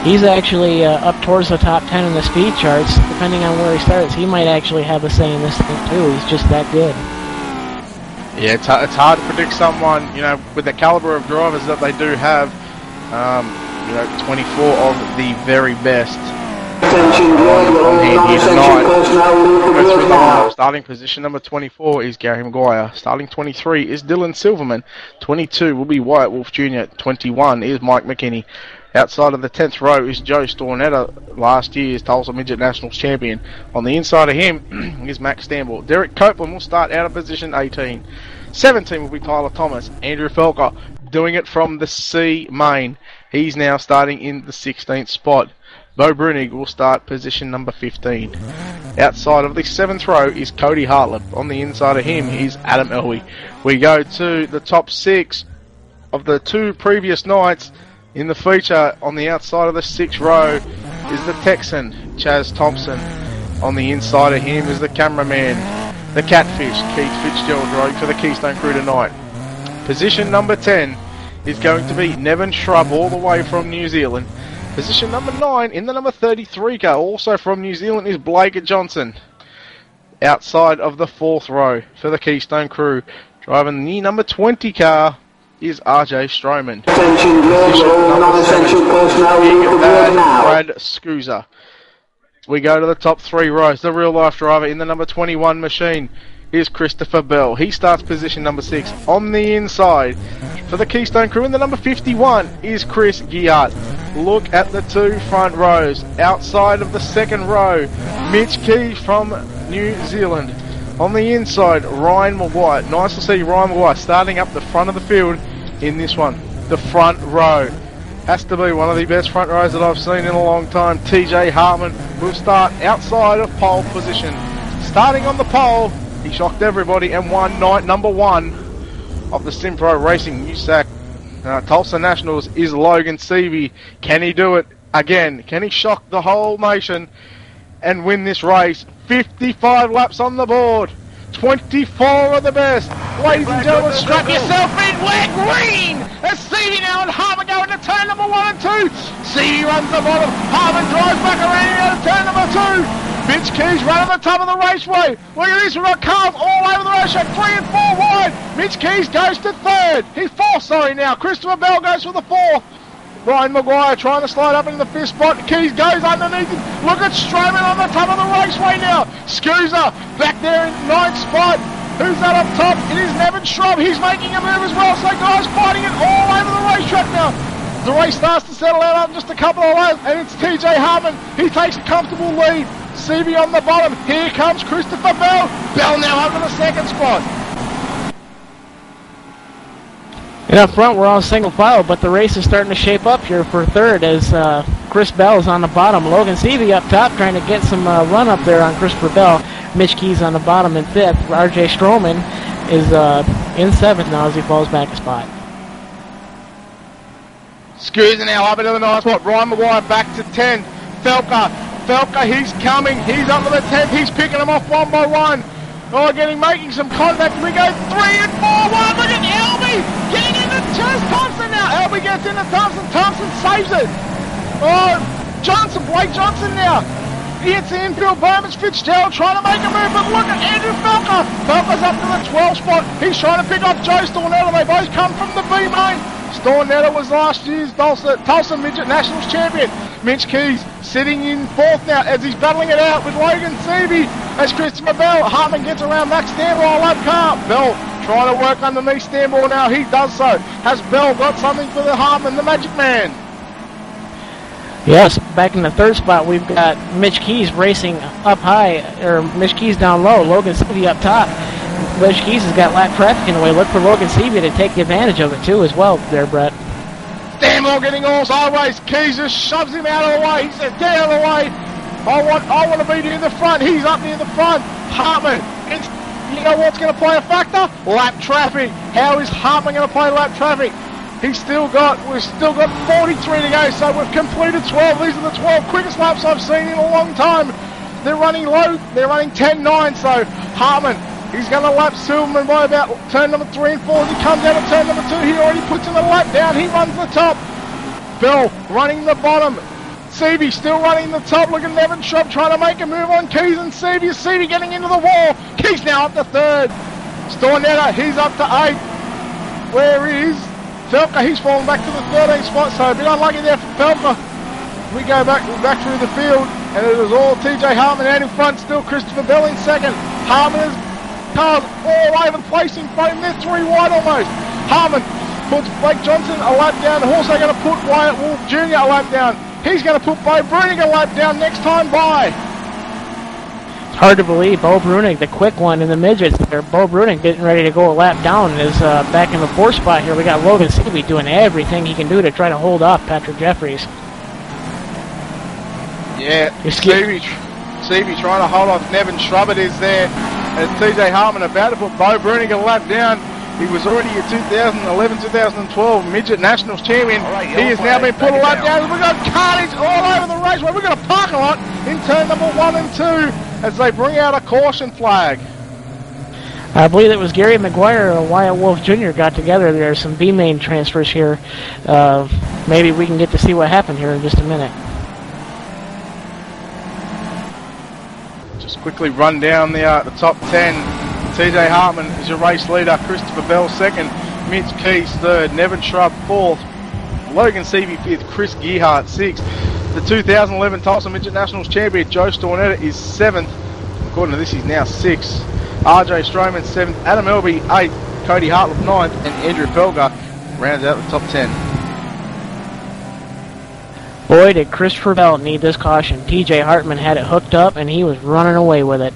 He's actually up towards the top 10 in the speed charts, depending on where he starts. He might actually have a say in this thing too. He's just that good. Yeah, it's hard to predict someone, with the caliber of drivers that they do have. 24 of the very best. On hand here tonight. Starting position number 24 is Gary Maguire. Starting 23 is Dylan Silverman. 22 will be Wyatt Wolf Jr. 21 is Mike McKinney. Outside of the 10th row is Joe Stornetta, last year's Tulsa Midget Nationals champion. On the inside of him is Max Stamble. Derek Copeland will start out of position 18. 17 will be Tyler Thomas. Andrew Felker doing it from the C main. He's now starting in the 16th spot. Bo Brunig will start position number 15. Outside of the 7th row is Cody Hartlip. On the inside of him is Adam Elwey. We go to the top 6 of the 2 previous nights in the feature. On the outside of the 6th row is the Texan, Chaz Thompson. On the inside of him is the cameraman, the Catfish, Keith Fitzgerald, driving for the Keystone Crew tonight. Position number 10 is going to be Nevin Shrub, all the way from New Zealand. Position number 9 in the number 33 car, also from New Zealand, is Blake Johnson. Outside of the 4th row for the Keystone Crew, driving the number 20 car, is RJ Stroman. Position number 7, Brad Scoozer. We go to the top 3 rows. The real-life driver in the number 21 machine is Christopher Bell. He starts position number 6. On the inside for the Keystone Crew in the number 51 is Chris Giart. Look at the 2 front rows. Outside of the 2nd row, Mitch Key from New Zealand. On the inside, Ryan Maguire. Nice to see Ryan Maguire starting up the front of the field in this one. The front row. Has to be one of the best front rows that I've seen in a long time. TJ Hartman will start outside of pole position. Starting on the pole, he shocked everybody and won night number 1 of the Simpro Racing USAC Tulsa Nationals is Logan Seavey. Can he do it again? Can he shock the whole nation and win this race? 55 laps on the board. 24 of the best. Ladies and gentlemen, strap yourself in. We're green. It's Seavey now and Harmon going to turn number 1 and 2. Seavey runs the bottom. Harmon drives back around out of turn number 2. Mitch Keys running the top of the raceway. Look at this, we've got cars all over the racetrack, 3 and 4 wide. Mitch Keys goes to 3rd. He's 4th, sorry now. Christopher Bell goes for the 4th. Ryan Maguire trying to slide up into the 5th spot. Keys goes underneath him. Look at Stroman on the top of the raceway now. Scoozer back there in 9th spot. Who's that up top? It is Nevin Shrub. He's making a move as well. So guys fighting it all over the racetrack now. The race starts to settle out on just a couple of laps, and it's TJ Hartman. He takes a comfortable lead. CB on the bottom. Here comes Christopher Bell. Bell now up in the 2nd spot. And up front, we're all single file, but the race is starting to shape up here for 3rd as Chris Bell is on the bottom. Logan Seavey up top trying to get some run up there on Christopher Bell. Mitch Keys on the bottom in 5th. RJ Stroman is in 7th now as he falls back a spot. Scoozer now up into the 9th spot. Ryan Maguire back to 10. Felker, he's coming. He's up to the 10th. He's picking them off one by one. Oh, making some contact. We go 3 and 4. One. Look at Elby getting into Chaz Thompson now. Elby gets into Thompson. Thompson saves it. Oh, Blake Johnson now. He hits the infield berm. It's Fitzgerald trying to make a move, but look at Andrew Felker. Felker's up to the 12th spot. He's trying to pick up Joe Stornetta. They both come from the B main. Stornetta was last year's Tulsa Midget Nationals champion. Mitch Keys sitting in 4th now as he's battling it out with Logan Seavey. As Christopher Bell, Hartman gets around Max Stamble on lap car. Bell trying to work underneath Stamble now. He does so. Has Bell got something for the Hartman, the Magic Man? Yes, back in the 3rd spot, we've got Mitch Keys racing up high, or Mitch Keys down low. Logan Seavey up top. Mitch Keys has got lap traffic in the way. Look for Logan Seavey to take advantage of it too as well there, Brett. Stamble getting all sideways. Keys just shoves him out of the way. He says, get out of the way. I want to be near the front. He's up near the front. Hartman, you know what's going to play a factor? Lap traffic. How is Hartman going to play lap traffic? We've still got 43 to go, so we've completed 12. These are the 12 quickest laps I've seen in a long time. They're running low. They're running 10.9, so Hartman, he's going to lap Silverman by about turn number 3 and 4. As he comes out of turn number 2, he already puts him a lap down. He runs the top. Bell running the bottom. Seavey still running the top. Look at Nevin Shrub trying to make a move on Keys and Seavey. Seavey getting into the wall. Keys now up to third. Stornetta, he's up to 8. Where is Felker? He's fallen back to the 13th spot, so a bit unlucky there for Felker. We go back through the field, and it is all TJ Hartman out in front. Still Christopher Bell in second. Hartman has cars all over the place in front of him. They're 3 wide almost. Hartman puts Blake Johnson a lap down. Also going to put Wyatt Wolf Jr. a lap down. He's going to put Bo Brunig a lap down next time by. It's hard to believe. Bo Brunig, the quick one in the midgets there. Bo Brunig getting ready to go a lap down, is back in the 4th spot here. We got Logan Seavey doing everything he can do to try to hold off Patrick Jeffries. Yeah, Seavey trying to hold off Nevin Shrubbert is there. As TJ Hartman about to put Bo Brunig a lap down. He was already a 2011-2012 Midget Nationals champion. Right, he has now been put a lap down. We've got carnage all over the raceway. We've got a parking lot in turn number 1 and 2 as they bring out a caution flag. I believe it was Gary McGuire and Wyatt Wolf Jr. got together. There are some B-main transfers here. Maybe we can get to see what happened here in just a minute. Just quickly run down the top 10. TJ Hartman is your race leader. Christopher Bell second. Mitch Keys third. Nevin Shrub fourth. Logan Seavey fifth. Chris Gearhart sixth. The 2011 Tulsa Midget Nationals champion Joe Stornetta is seventh. According to this, he's now sixth. RJ Stroman seventh. Adam Elby eighth. Cody Hartlip ninth. And Andrew Felger rounds out the top 10. Boy, did Christopher Bell need this caution. TJ Hartman had it hooked up, and he was running away with it.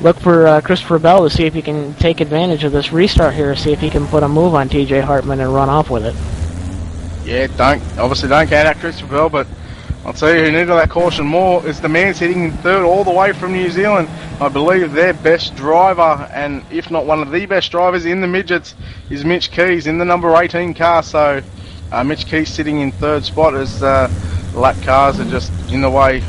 Look for Christopher Bell to see if he can take advantage of this restart here, see if he can put a move on TJ Hartman and run off with it. Yeah, obviously don't count out Christopher Bell, but I'll tell you who needed that caution more is the man sitting in third all the way from New Zealand. I believe their best driver, and if not one of the best drivers in the midgets, is Mitch Keys in the number 18 car. So Mitch Keys sitting in third spot as lap cars are just in the way.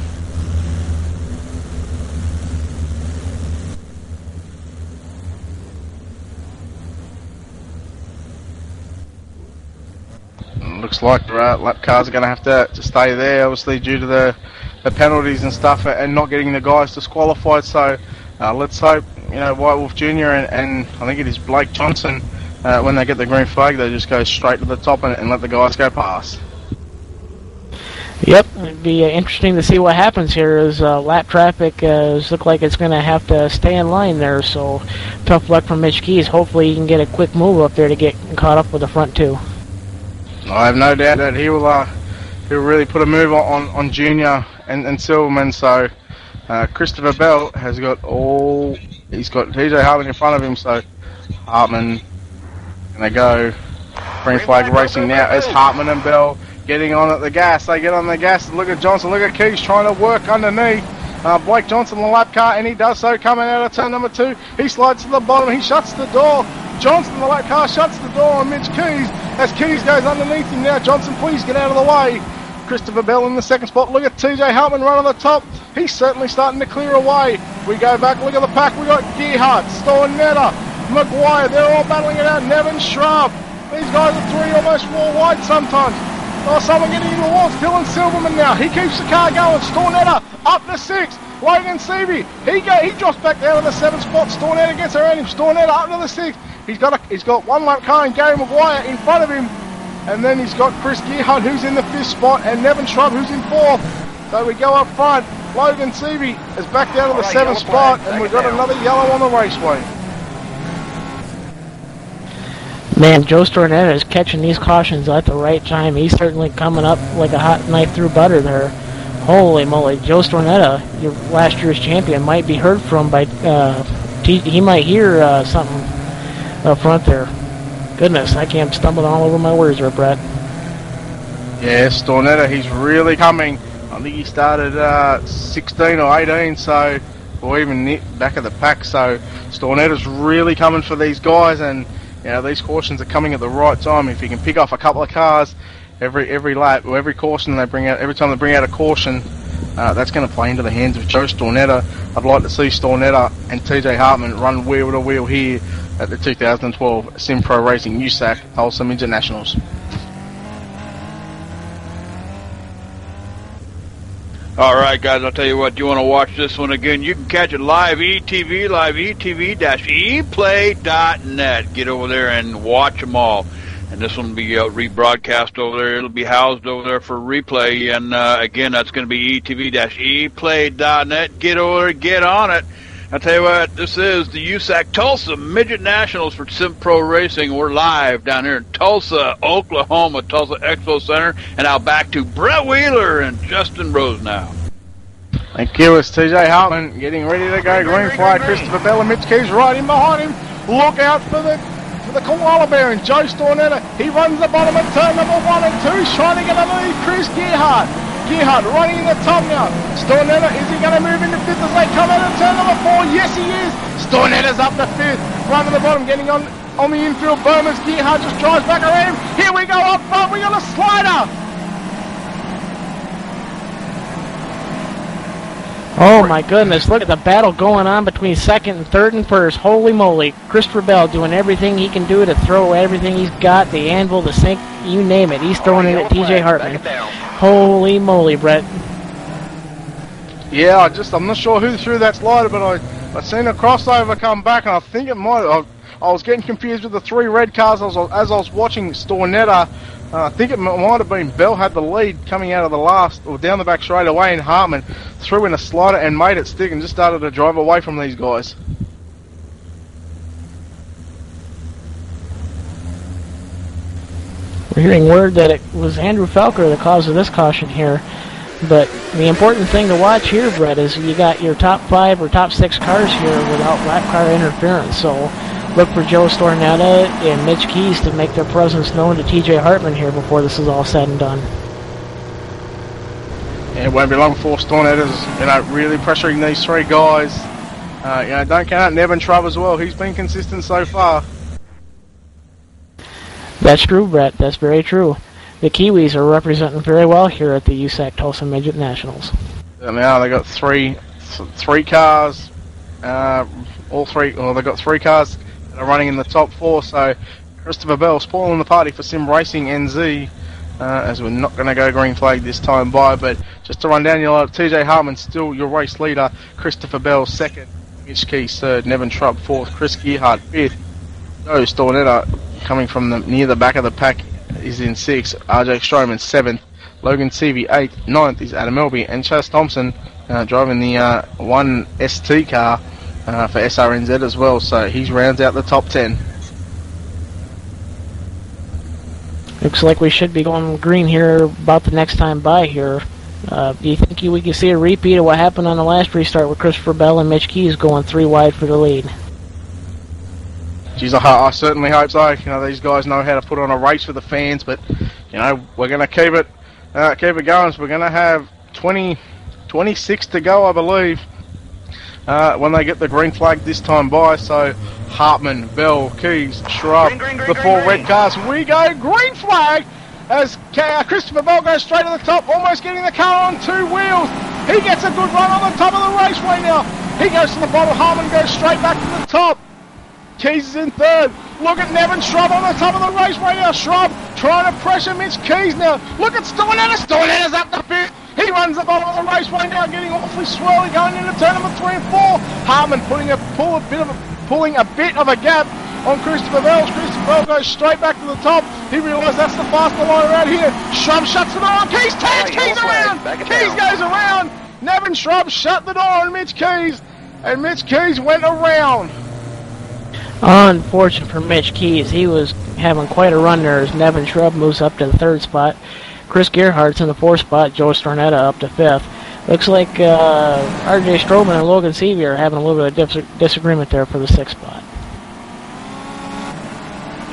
Looks like lap cars are going to have to stay there, obviously due to the penalties and stuff, and not getting the guys disqualified. So let's hope, White Wolf Jr. and I think it is Blake Johnson, when they get the green flag, they just go straight to the top and let the guys go past. Yep, it'd be interesting to see what happens here as lap traffic look like it's going to have to stay in line there. So tough luck for Mitch Keys. Hopefully he can get a quick move up there to get caught up with the front two. I have no doubt that he'll really put a move on Junior and Silverman. So Christopher Bell he's got TJ Hartman in front of him. So Hartman gonna go green flag racing now as Hartman and Bell getting on at the gas. They get on the gas. Look at Johnson. Look at Keys trying to work underneath. Blake Johnson, the lap car, and he does so coming out of turn number 2. He slides to the bottom. He shuts the door. Johnson, the lap car, shuts the door on Mitch Keys as Keys goes underneath him now. Johnson, please get out of the way. Christopher Bell in the second spot. Look at TJ Hartman run on the top. He's certainly starting to clear away. We go back. Look at the pack. We got Gearhart, Stornetta, McGuire. They're all battling it out. Nevin Shrub. These guys are 3, almost 4 wide sometimes. Oh, someone getting into the walls. Dylan Silverman now. He keeps the car going. Stornetta up to 6. Logan Seavey. He drops back down to the 7th spot. Stornetta gets around him. Stornetta up to the 6th. He's got one lap car and Gary McGuire in front of him. And then he's got Chris Gearhart who's in the 5th spot and Nevin Shrub who's in 4th. So we go up front. Logan Seavey is back down to the 7th spot and we've got another yellow on the raceway. Man, Joe Stornetta is catching these cautions at the right time. He's certainly coming up like a hot knife through butter there. Holy moly, Joe Stornetta, your last year's champion, might be heard from by, he might hear something up front there. Goodness, I can't stumble all over my words there, Brett. Yeah, Stornetta, he's really coming. I think he started 16 or 18, so, or even back of the pack, so Stornetta's really coming for these guys, and these cautions are coming at the right time. If you can pick off a couple of cars every lap, or every caution they bring out, every time they bring out a caution, that's going to play into the hands of Joe Stornetta. I'd like to see Stornetta and TJ Hartman run wheel to wheel here at the 2012 Sim Pro Racing USAC Tulsa Midget Nationals. All right, guys, I'll tell you what, you want to watch this one again, you can catch it live, ETV, live, ETV-eplay.net. Get over there and watch them all. And this one will be rebroadcast over there. It'll be housed over there for replay. And, again, that's going to be ETV-eplay.net. Get over there, get on it. I'll tell you what, this is the USAC Tulsa Midget Nationals for Sim Pro Racing. We're live down here in Tulsa, Oklahoma, Tulsa Expo Center. And now back to Brett Wheeler and Justin Rose now. Thank you. It's TJ Hartman getting ready to go. Green flag. Christopher Bell and Mitch Keys right in behind him. Look out for the koala bear and Joe Stornetta. He runs the bottom of turn number 1 and 2. He's trying to get a lead. Chris Gearhart. Gearhart running in the top now. Stornetta, is he going to move into 5th as they come out of turn number 4? Yes, he is. Stornetta's up to 5th. Running the bottom, getting on the infield. Bowman's Gearhart just drives back around him. Here we go up front. We got a slider. Oh my goodness, look at the battle going on between 2nd and 3rd and 1st. Holy moly. Christopher Bell doing everything he can do to throw everything he's got, the anvil, the sink, you name it. He's throwing it at TJ Hartman. Holy moly, Brett. Yeah, I'm not sure who threw that slider, but I seen a crossover come back, and I think it might. I was getting confused with the 3 red cars as I was watching Stornetta. I think it might have been Bell had the lead coming out of the last, or down the back straight away, and Hartman threw in a slider and made it stick and just started to drive away from these guys. We're hearing word that it was Andrew Felker the cause of this caution here. But the important thing to watch here, Brett, is you got your top 5 or top 6 cars here without lap car interference. So look for Joe Stornetta and Mitch Keys to make their presence known to TJ Hartman here before this is all said and done. Yeah, it won't be long before Stornetta's really pressuring these 3 guys. Don't count out Nevin Trubb as well. He's been consistent so far. That's true, Brett. That's very true. The Kiwis are representing very well here at the USAC Tulsa Midget Nationals. Now they got three cars. They got 3 cars that are running in the top 4. So Christopher Bell spoiling the party for Sim Racing NZ. As we're not going to go green flag this time by, but just to run down your TJ Hartman still your race leader. Christopher Bell 2nd. Mitch Keys 3rd. Nevin Trubb 4th. Chris Gearhart 5th. Joe Stornetta coming from near the back of the pack is in 6th. RJ Stroman 7th. Logan Seavey 8th. 9th is Adam Elby. And Chas Thompson driving the 1 ST car for SRNZ as well. So he rounds out the top 10. Looks like we should be going green here about the next time by here. Do you think we can see a repeat of what happened on the last restart with Christopher Bell and Mitch Keys going 3 wide for the lead? Geez, I certainly hope so. These guys know how to put on a race for the fans, but we're going to keep it going. So we're going to have 26 to go, I believe, when they get the green flag this time by. So Hartman, Bell, Keys, Shrub, the 4 red cars. We go green flag as Christopher Bell goes straight to the top, almost getting the car on 2 wheels. He gets a good run on the top of the raceway now. He goes to the bottom. Hartman goes straight back to the top. Keys is in 3rd. Look at Nevin Shrub on the top of the raceway now. Shrub trying to pressure Mitch Keys now. Look at Stornetta. Stornetta's up to 5th. He runs the bottom of the raceway now, getting awfully swirly going into turn number 3 and 4. Hartman pulling a bit of a gap on Christopher Bell. Christopher Bell goes straight back to the top. He realised that's the faster line around here. Shrub shuts the door on Keys. Keys around. Keys goes around. Nevin Shrub shut the door on Mitch Keys. And Mitch Keys went around. Unfortunate for Mitch Keys. He was having quite a run there as Nevin Shrub moves up to the 3rd spot. Chris Gearhart's in the 4th spot. Joe Stornetta up to 5th. Looks like RJ Stroman and Logan Seavey are having a little bit of disagreement there for the 6th spot.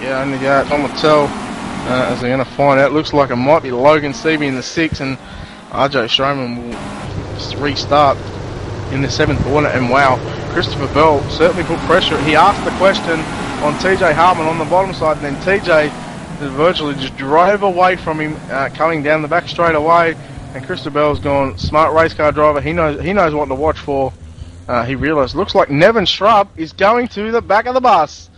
Yeah, only time will tell as they're going to find out. Looks like it might be Logan Seavey in the 6th and RJ Stroman will restart in the 7th order. And wow, Christopher Bell certainly put pressure. He asked the question on TJ Hartman on the bottom side, and then TJ virtually just drove away from him coming down the back straight away. And Christopher Bell's gone smart race car driver. He knows what to watch for. He realised looks like Nevin Shrub is going to the back of the bus.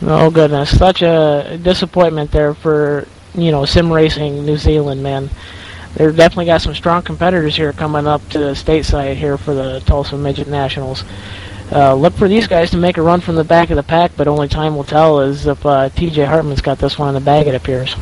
Oh goodness, such a disappointment there for Sim Racing New Zealand, man. they've definitely got some strong competitors here coming up to the stateside here for the Tulsa Midget Nationals. Look for these guys to make a run from the back of the pack, but only time will tell as if TJ Hartman's got this one in the bag, it appears.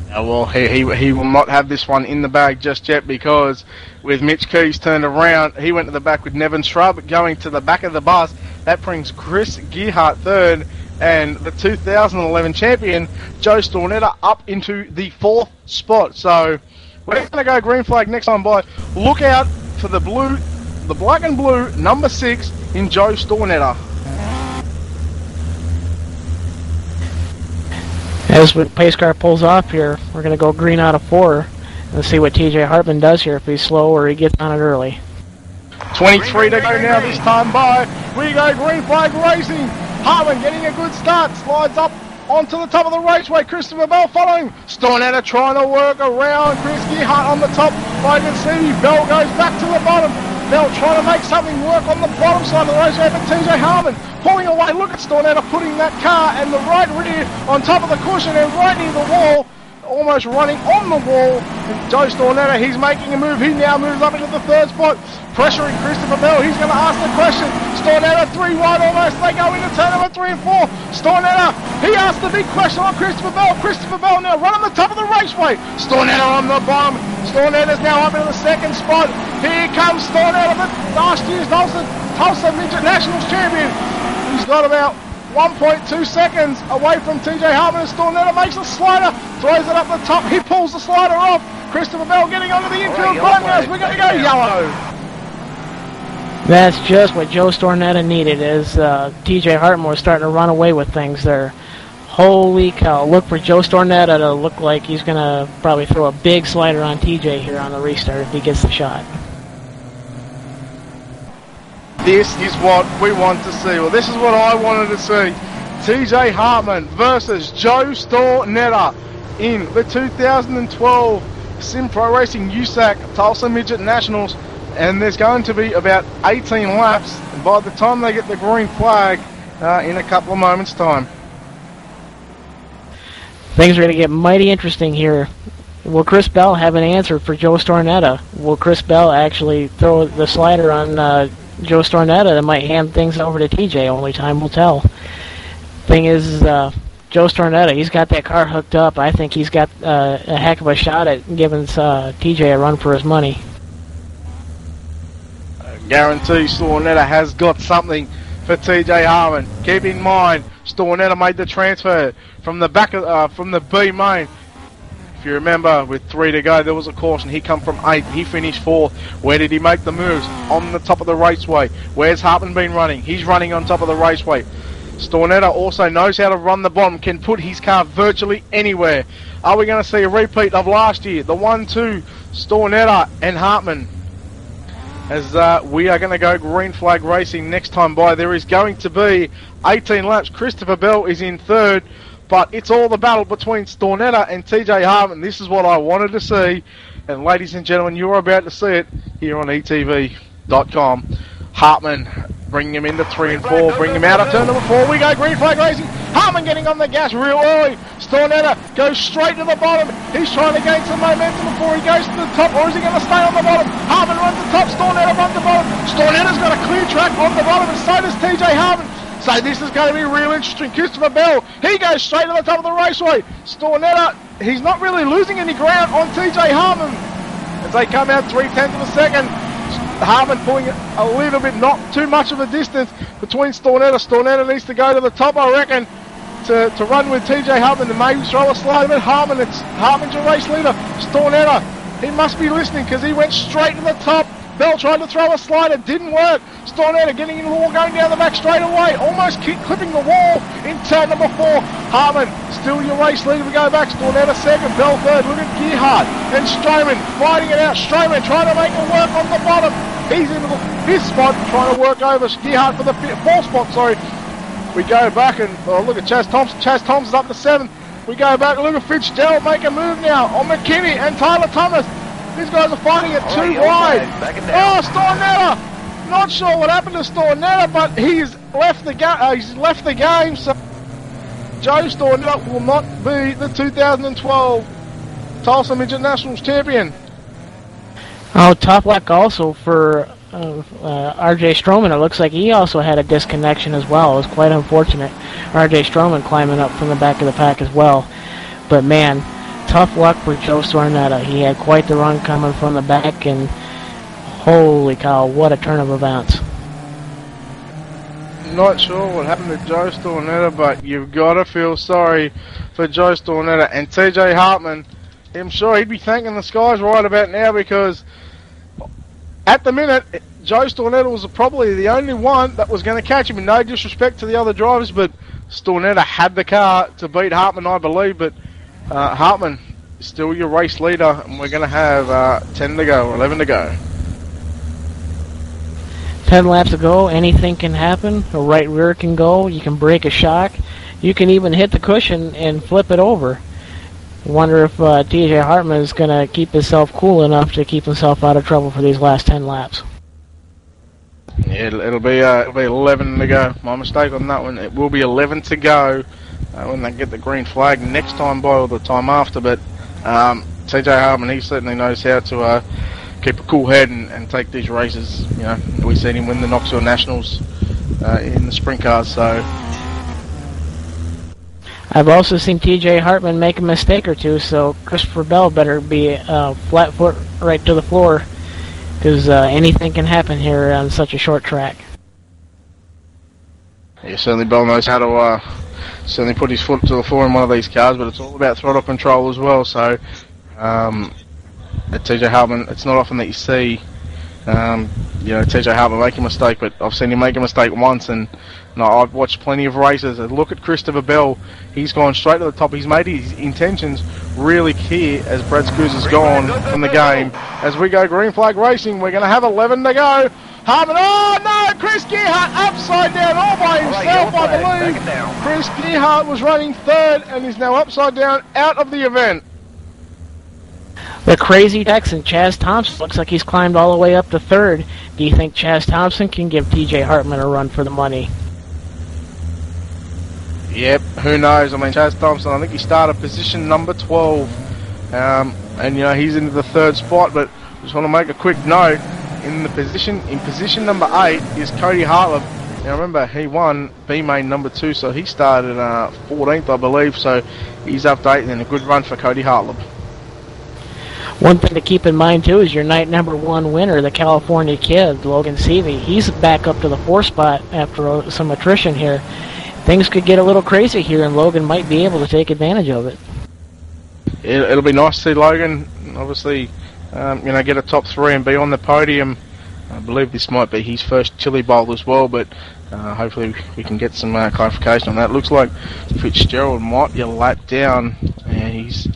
Well, he will not have this one in the bag just yet, because with Mitch Keys turned around, he went to the back with Nevin Shrub going to the back of the bus. That brings Chris Gearhart third, and the 2011 champion, Joe Stornetta, up into the 4th spot. So we're going to go green flag next time by. Look out for the black and blue number 6 in Joe Stornetta. As the pace car pulls off here, we're going to go green out of 4 and see what TJ Hartman does here, if he's slow or he gets on it early. 23 to go now this time by. We go green flag racing. Hartman getting a good start, slides up onto the top of the raceway. Christopher Bell following. Stornetta trying to work around Chris Gearhart on the top. I can see Bell goes back to the bottom. Bell trying to make something work on the bottom side of the raceway, but TJ Hartman pulling away. Look at Stornetta putting that car and the right rear on top of the cushion and right near the wall, almost running on the wall. And Joe Stornetta, he's making a move. He now moves up into the 3rd spot, pressuring Christopher Bell. He's going to ask the question. Stornetta 3 wide almost. They go into turn number 3 and 4. Stornetta, he asked the big question on Christopher Bell. Christopher Bell now running the top of the raceway. Stornetta on the bottom. Stornetta's now up into the 2nd spot. Here comes Stornetta, the last year's Tulsa Midget Nationals champion. He's got about 1.2 seconds away from TJ Hartman, and Stornetta makes a slider, throws it up the top, he pulls the slider off. Christopher Bell getting onto the infield corners. We're going to go yellow. That's just what Joe Stornetta needed, as TJ Hartman was starting to run away with things there. Holy cow, look for Joe Stornetta to look like he's going to probably throw a big slider on TJ here on the restart if he gets the shot. This is what we want to see. Well, this is what I wanted to see. TJ Hartman versus Joe Stornetta in the 2012 Sim Pro Racing USAC Tulsa Midget Nationals. And there's going to be about 18 laps by the time they get the green flag in a couple of moments' time. Things are going to get mighty interesting here. Will Chris Bell have an answer for Joe Stornetta? Will Chris Bell actually throw the slider on Joe Stornetta that might hand things over to TJ? Only time will tell. Thing is, Joe Stornetta, he's got that car hooked up. I think he's got a heck of a shot at giving TJ a run for his money. Guarantee Stornetta has got something for TJ Hartman. Keep in mind, Stornetta made the transfer from the back of, from the B main. If you remember, with 3 to go, there was a caution. He come from 8. He finished 4th. Where did he make the moves? On the top of the raceway. Where's Hartman been running? He's running on top of the raceway. Stornetta also knows how to run the bottom, can put his car virtually anywhere. Are we going to see a repeat of last year? The 1-2, Stornetta and Hartman. As we are going to go green flag racing next time by. There is going to be 18 laps. Christopher Bell is in 3rd, but it's all the battle between Stornetta and TJ Hartman. This is what I wanted to see, and ladies and gentlemen, you're about to see it here on ETV.com. Hartman bringing him into 3 and 4, bring him out of turn number 4. We go green flag racing. Hartman getting on the gas real early. Stornetta goes straight to the bottom. He's trying to gain some momentum before he goes to the top, or is he going to stay on the bottom? Hartman runs the top, Stornetta runs the bottom. Stornetta's got a clear track on the bottom, and so does TJ Hartman. So this is going to be real interesting. Christopher Bell, he goes straight to the top of the raceway. Stornetta, he's not really losing any ground on TJ Hartman. As they come out 0.3 of a second, Hartman pulling a little bit, not too much of a distance between Stornetta. Stornetta needs to go to the top, I reckon, to run with TJ Hartman to maybe throw a slider. But Hartman's your race leader. Stornetta, he must be listening because he went straight to the top. Bell tried to throw a slider, didn't work. Stornetta getting in the wall, going down the back straight away, almost clipping the wall in turn number 4. Hartman, still your race leader. We go back. Stornetta 2nd, Bell 3rd. Look at Gearhart and Strowman fighting it out. Strowman trying to make it work on the bottom. He's in the 5th spot, trying to work over Gearhart for the 4th spot. Sorry. We go back and look at Chaz Thompson. Chaz Thompson's up to 7th. We go back and look at Fitzgerald make a move now on McKinney and Tyler Thomas. These guys are fighting it too wide. Oh, Stornetta! Not sure what happened to Stornetta, but he's left the game. So Joe Stornetta will not be the 2012 Tulsa Midget Nationals champion. Oh, tough luck also for R.J. Stroman. It looks like he also had a disconnection as well. It was quite unfortunate. R.J. Stroman climbing up from the back of the pack as well. But man, tough luck for Joe Stornetta. He had quite the run coming from the back, and holy cow, what a turn of events. Not sure what happened to Joe Stornetta, but you've got to feel sorry for Joe Stornetta and TJ Hartman. I'm sure he'd be thanking the skies right about now, because at the minute, Joe Stornetta was probably the only one that was going to catch him. And no disrespect to the other drivers, but Stornetta had the car to beat Hartman, I believe. But Hartman is still your race leader, and we're going to have 10 to go, 11 to go. 10 laps to go, anything can happen. A right rear can go, you can break a shock, you can even hit the cushion and flip it over. Wonder if TJ Hartman is going to keep himself cool enough to keep himself out of trouble for these last 10 laps. Yeah, it'll be 11 to go. My mistake on that one. It will be 11 to go when they get the green flag next time by, or the time after. But TJ Hartman, he certainly knows how to keep a cool head and take these races. You know, we've seen him win the Knoxville Nationals in the sprint cars. So I've also seen TJ Hartman make a mistake or two, so Christopher Bell better be flat foot right to the floor, because anything can happen here on such a short track. Yeah, certainly Bell knows how to certainly put his foot to the floor in one of these cars, but it's all about throttle control as well. So at TJ Hartman, it's not often that you see TJ Hartman make a mistake, but I've seen him make a mistake once, and I've watched plenty of races. And look at Christopher Bell. He's gone straight to the top. He's made his intentions really clear as Brad Screws has gone from the game. As we go green flag racing, we're going to have 11 to go. Hartman, oh no, Chris Gearhart upside down all by himself, I believe. Chris Gearhart was running third and is now upside down out of the event. The crazy Texan, Chaz Thompson, looks like he's climbed all the way up to third. Do you think Chaz Thompson can give TJ Hartman a run for the money? Yep, who knows? I mean, Chaz Thompson, I think he started position number 12. And, he's into the third spot, but I just want to make a quick note. In position number 8 is Cody Hartleb. Now, remember, he won B-main number 2, so he started 14th, I believe. So he's up to 8th, and a good run for Cody Hartleb. One thing to keep in mind, too, is your night number 1 winner, the California kid, Logan Seavey. He's back up to the 4th spot after some attrition here. Things could get a little crazy here, and Logan might be able to take advantage of it. It'll be nice to see Logan, obviously, get a top 3 and be on the podium. I believe this might be his first Chili Bowl as well, but hopefully we can get some clarification on that. Looks like Fitzgerald might be a lap down, and he's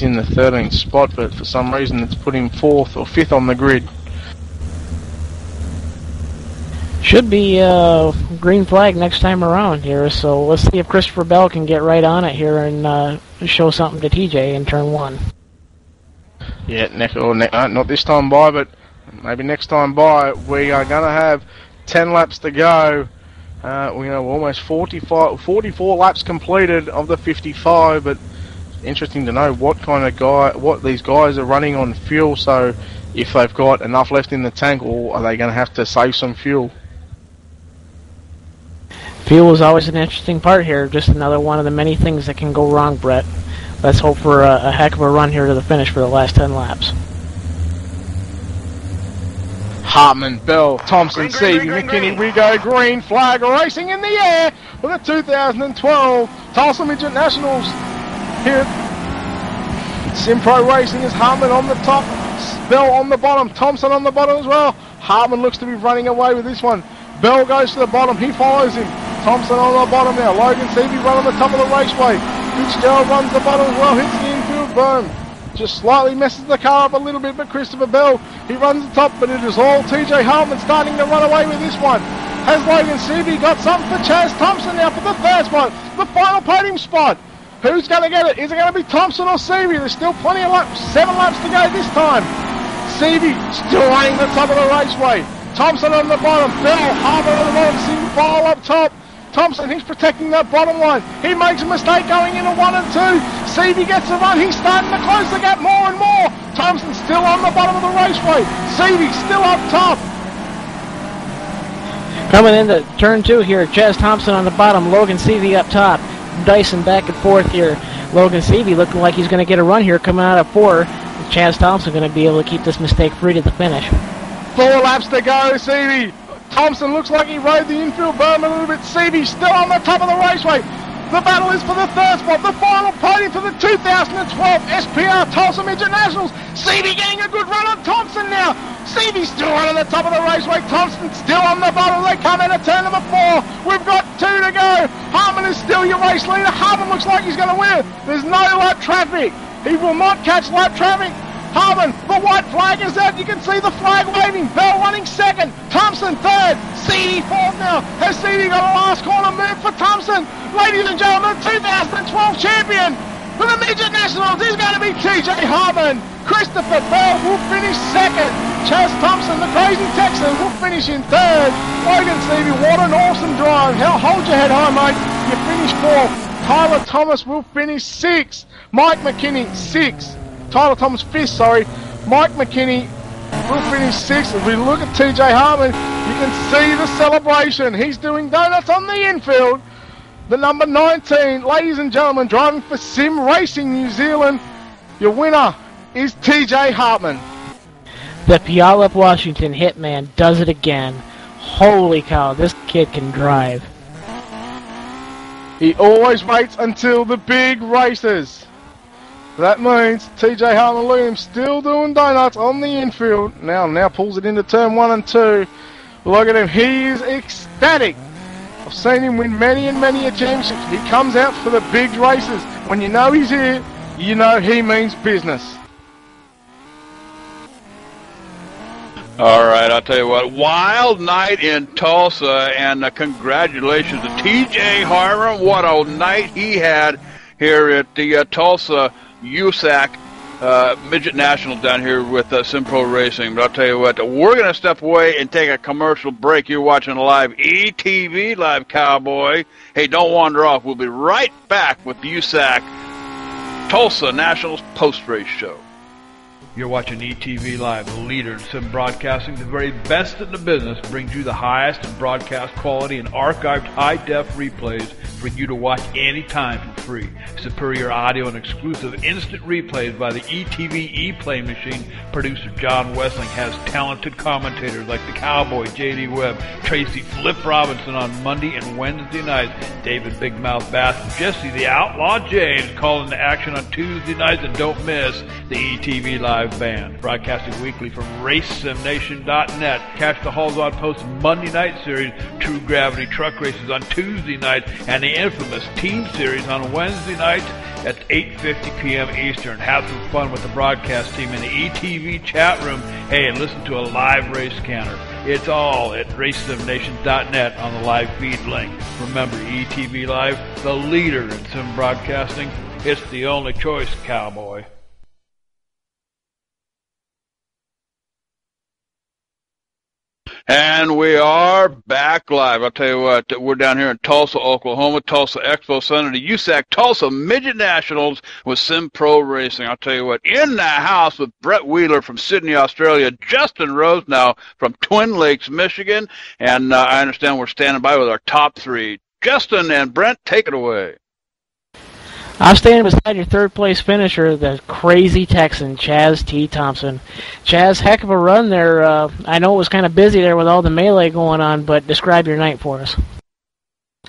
in the 13th spot, but for some reason it's put him 4th or 5th on the grid. Should be green flag next time around here, so let's see if Christopher Bell can get right on it here and show something to TJ in turn 1. Yeah, not this time by, but maybe next time by. We are going to have 10 laps to go. We have almost 44 laps completed of the 55, but interesting to know what these guys are running on fuel, so if they've got enough left in the tank, or are they going to have to save some fuel? Fuel is always an interesting part here, just another one of the many things that can go wrong, Brett. Let's hope for a heck of a run here to the finish for the last 10 laps. Hartman, Bell, Thompson, Seavey, McKinney, we go green flag racing in the air for the 2012 Tulsa Midget Nationals. Here at Simpro Racing is Hartman on the top, Bell on the bottom, Thompson on the bottom as well. Hartman looks to be running away with this one. Bell goes to the bottom, he follows him. Thompson on the bottom now. Logan Seavey run on the top of the raceway. Fitzgerald runs the bottom as well, hits the infield, boom. Just slightly messes the car up a little bit, but Christopher Bell, he runs the top, but it is all TJ Hartman starting to run away with this one. Has Logan Seavey got something for Chaz Thompson now for the 3rd spot, the final podium spot? Who's going to get it? Is it going to be Thompson or Seavey? There's still plenty of laps, 7 laps to go this time. Seavey still running the top of the raceway. Thompson on the bottom, Bell, Hartman on the bottom, Seavey Ball up top. Thompson, he's protecting that bottom line. He makes a mistake going into 1 and 2. Seavey gets the run. He's starting to close the gap more and more. Thompson still on the bottom of the raceway. Seavey still up top. Coming into turn 2 here, Chaz Thompson on the bottom, Logan Seavey up top. Dyson back and forth here. Logan Seavey looking like he's going to get a run here coming out of 4. Chaz Thompson going to be able to keep this mistake free to the finish. 4 laps to go, Seavey. Thompson looks like he rode the infield berm a little bit. Seavey still on the top of the raceway. The battle is for the 3rd spot, the final podium for the 2012 SPR Tulsa Midget Nationals. Seavey getting a good run on Thompson now. Seavey still running the top of the raceway. Thompson still on the bottom. They come into turn number 4. We've got 2 to go. Harmon is still your race leader. Harmon looks like he's going to win. There's no lap traffic. He will not catch lap traffic. Harmon, the white flag is out. You can see the flag waving. Bell running 2nd. Thompson 3rd. Seavey 4th now. Has Seavey got a last corner move for Thompson? Ladies and gentlemen, 2012 champion for the Midget Nationals is going to be TJ Harmon. Christopher Bell will finish 2nd. Chaz Thompson, the crazy Texan, will finish in 3rd. Logan Seavey, what an awesome drive. Hold your head high, mate. You finish 4th. Tyler Thomas will finish 6th. Mike McKinney 6th. Tyler Thomas 5th, sorry. Mike McKinney will finish 6th. If we look at TJ Harmon, you can see the celebration. He's doing donuts on the infield. The number 19, ladies and gentlemen, driving for Sim Racing New Zealand. Your winner is TJ Hartman. The Puyallup, Washington hitman does it again. Holy cow, this kid can drive. He always waits until the big races. That means TJ Hartman Williams still doing donuts on the infield. Now pulls it into turn 1 and 2. Look at him. He is ecstatic. I've seen him win many and many a championship. He comes out for the big races. When you know he's here, you know he means business. All right, I'll tell you what, wild night in Tulsa, and congratulations to TJ Hartman. What a night he had here at the Tulsa USAC Midget National down here with SimPro Racing. But I'll tell you what, we're going to step away and take a commercial break. You're watching live ETV Live Cowboy. Hey, don't wander off. We'll be right back with the USAC Tulsa Nationals post-race show. You're watching ETV Live, the leader in sim broadcasting. The very best in the business brings you the highest in broadcast quality and archived high-def replays for you to watch anytime for free. Superior audio and exclusive instant replays by the ETV ePlay machine. Producer John Wessling has talented commentators like the Cowboy, J.D. Webb, Tracy Flip Robinson on Monday and Wednesday nights, David Big Mouth Bass, and Jesse the Outlaw James calling the action on Tuesday nights, and don't miss the ETV Live Band, broadcasting weekly from RaceSimNation.net. Catch the Halls On Post Monday Night Series, True Gravity Truck Races on Tuesday nights, and the infamous Team Series on Wednesday nights at 8:50 p.m. Eastern. Have some fun with the broadcast team in the ETV chat room. Hey, and listen to a live race canter. It's all at RaceSimNation.net on the live feed link. Remember, ETV Live, the leader in sim broadcasting. It's the only choice, cowboy. And we are back live. I'll tell you what, we're down here in Tulsa, Oklahoma, Tulsa Expo Center, the USAC Tulsa Midget Nationals with SimPro Racing. I'll tell you what, in the house with Brett Wheeler from Sydney, Australia, Justin Rosenau from Twin Lakes, Michigan, and I understand we're standing by with our top 3. Justin and Brent, take it away. I'm standing beside your third-place finisher, the crazy Texan, Chaz T. Thompson. Chaz, heck of a run there. I know it was kind of busy there with all the melee going on, but describe your night for us.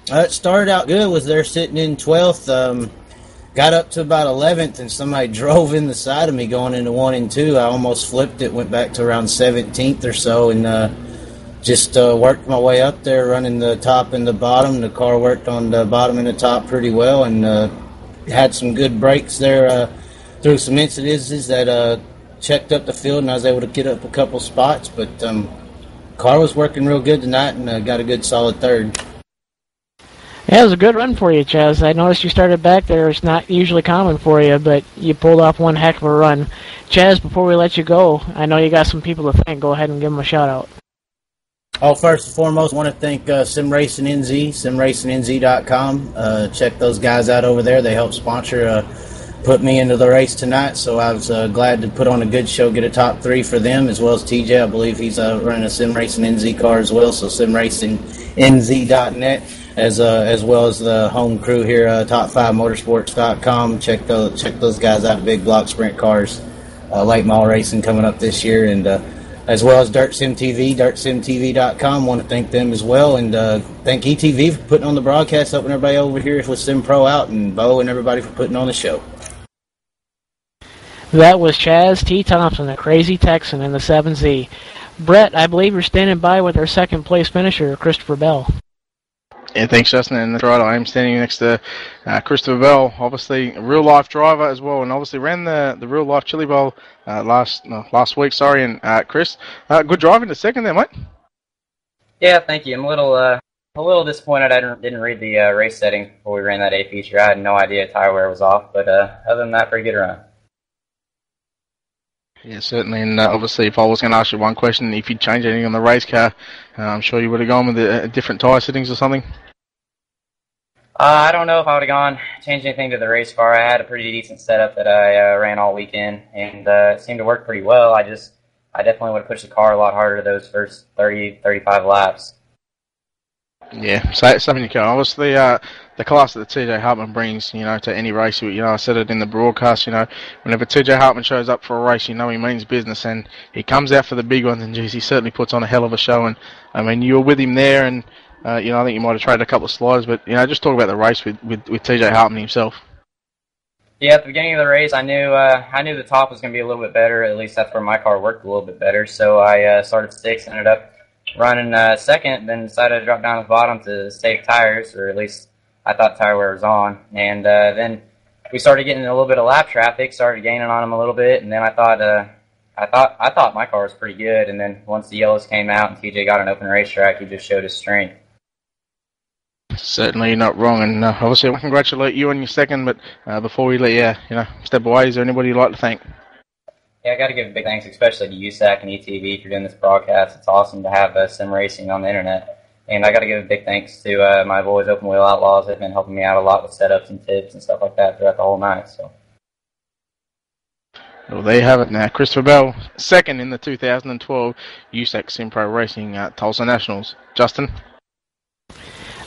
It started out good. Was there sitting in 12th. Got up to about 11th, and somebody drove in the side of me going into 1 and 2. I almost flipped it, went back to around 17th or so, and just worked my way up there, running the top and the bottom. The car worked on the bottom and the top pretty well, and had some good breaks there through some incidences that checked up the field, and I was able to get up a couple spots. But car was working real good tonight, and got a good solid third. Yeah, it was a good run for you, Chaz. I noticed you started back there. It's not usually common for you, but you pulled off one heck of a run. Chaz, before we let you go, I know you got some people to thank. Go ahead and give them a shout-out. Oh, first and foremost, I want to thank Sim Racing NZ, simracingnz.com. Check those guys out over there. They helped sponsor, put me into the race tonight, so I was glad to put on a good show, get a top 3 for them, as well as TJ. I believe he's running a Sim Racing NZ car as well, so simracingnz.net, as well as the home crew here, top5motorsports.com. Check those guys out, big block sprint cars, late model racing coming up this year, and as well as Dirt Sim TV, dirtsimtv.com. Want to thank them as well, and thank ETV for putting on the broadcast, helping everybody over here with Sim Pro out, and Bo and everybody for putting on the show. That was Chaz T. Thompson, the Crazy Texan in the 7Z. Brett, I believe you're standing by with our second place finisher, Christopher Bell. Yeah, thanks, Justin. And that's right, I am standing next to Christopher Bell, obviously a real-life driver as well, and obviously ran the real-life Chili Bowl last week. Sorry, and Chris, good driving to second there, mate. Yeah, thank you. I'm a little disappointed I didn't read the race settings before we ran that A feature. I had no idea tire wear was off, but other than that, pretty good run. Yeah, certainly, and obviously if I was going to ask you one question, if you'd change anything on the race car, I'm sure you would have gone with different tyre settings or something. I don't know if I would have changed anything to the race car. I had a pretty decent setup that I ran all weekend, and it seemed to work pretty well. I definitely would have pushed the car a lot harder those first 30, 35 laps. Yeah, something you can. Obviously, the class that TJ Hartman brings, to any race, I said it in the broadcast, whenever TJ Hartman shows up for a race, he means business, and he comes out for the big ones, and geez, he certainly puts on a hell of a show, and I mean, you were with him there, and I think you might have traded a couple of sliders, but just talk about the race with TJ Hartman himself. Yeah, at the beginning of the race, I knew the top was going to be a little bit better. At least that's where my car worked a little bit better. So I started 6th, ended up running second, then decided to drop down to the bottom to save tires, or at least I thought tire wear was on. And then we started getting a little bit of lap traffic, started gaining on them a little bit, and then I thought my car was pretty good. And then once the yellows came out and TJ got an open racetrack, he just showed his strength. Certainly, you're not wrong, and obviously I congratulate you on your second, but before we let you step away, is there anybody you'd like to thank? Yeah, I got to give a big thanks, especially to USAC and ETV for doing this broadcast. It's awesome to have sim racing on the internet, and I got to give a big thanks to my boys, Open Wheel Outlaws. They've been helping me out a lot with setups and tips and stuff like that throughout the whole night. So. Well, there you have it now. Christopher Bell, second in the 2012 USAC Sim Pro Racing Tulsa Nationals. Justin?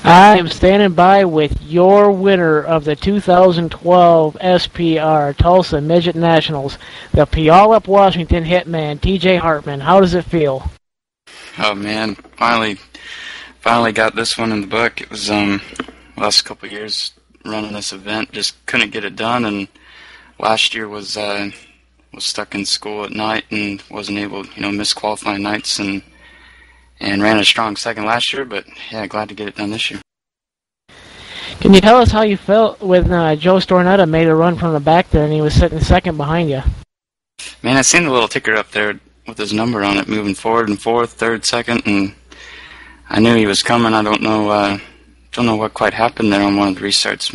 I am standing by with your winner of the 2012 SPR Tulsa Midget Nationals, the Puyallup, Washington Hitman, TJ Hartman. How does it feel? Oh man, finally got this one in the book. It was last couple of years running this event, just couldn't get it done, and last year was stuck in school at night and wasn't able, missed qualifying nights and ran a strong second last year, but yeah, glad to get it done this year. Can you tell us how you felt when Joe Stornetta made a run from the back there and he was sitting second behind you? Man, I seen the little ticker up there with his number on it, moving forward and fourth, third, second, and I knew he was coming. I don't know what quite happened there on one of the restarts.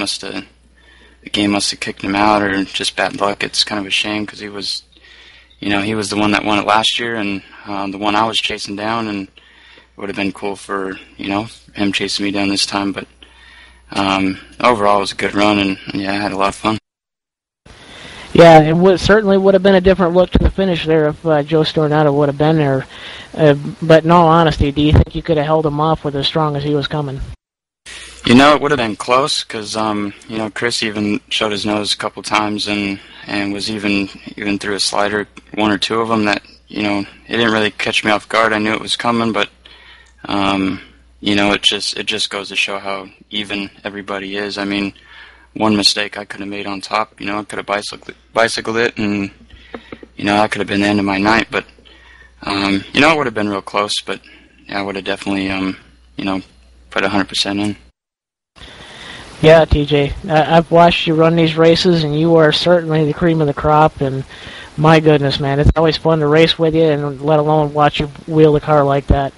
The game must have kicked him out, or just bad luck. It's kind of a shame because he was the one that won it last year, and the one I was chasing down, and it would have been cool for him chasing me down this time. But overall, it was a good run, and yeah, I had a lot of fun. Yeah, it certainly would have been a different look to the finish there if Joe Stornetta would have been there. But in all honesty, do you think you could have held him off with as strong as he was coming? It would have been close because, Chris even showed his nose a couple times and was even through a slider, one or two of them that, it didn't really catch me off guard. I knew it was coming, but, it just goes to show how even everybody is. I mean, one mistake I could have made on top, I could have bicycled it and, that could have been the end of my night, but, it would have been real close, but yeah, I would have definitely, put 100% in. Yeah, TJ, I've watched you run these races, and you are certainly the cream of the crop, and my goodness, man, it's always fun to race with you, and let alone watch you wheel the car like that.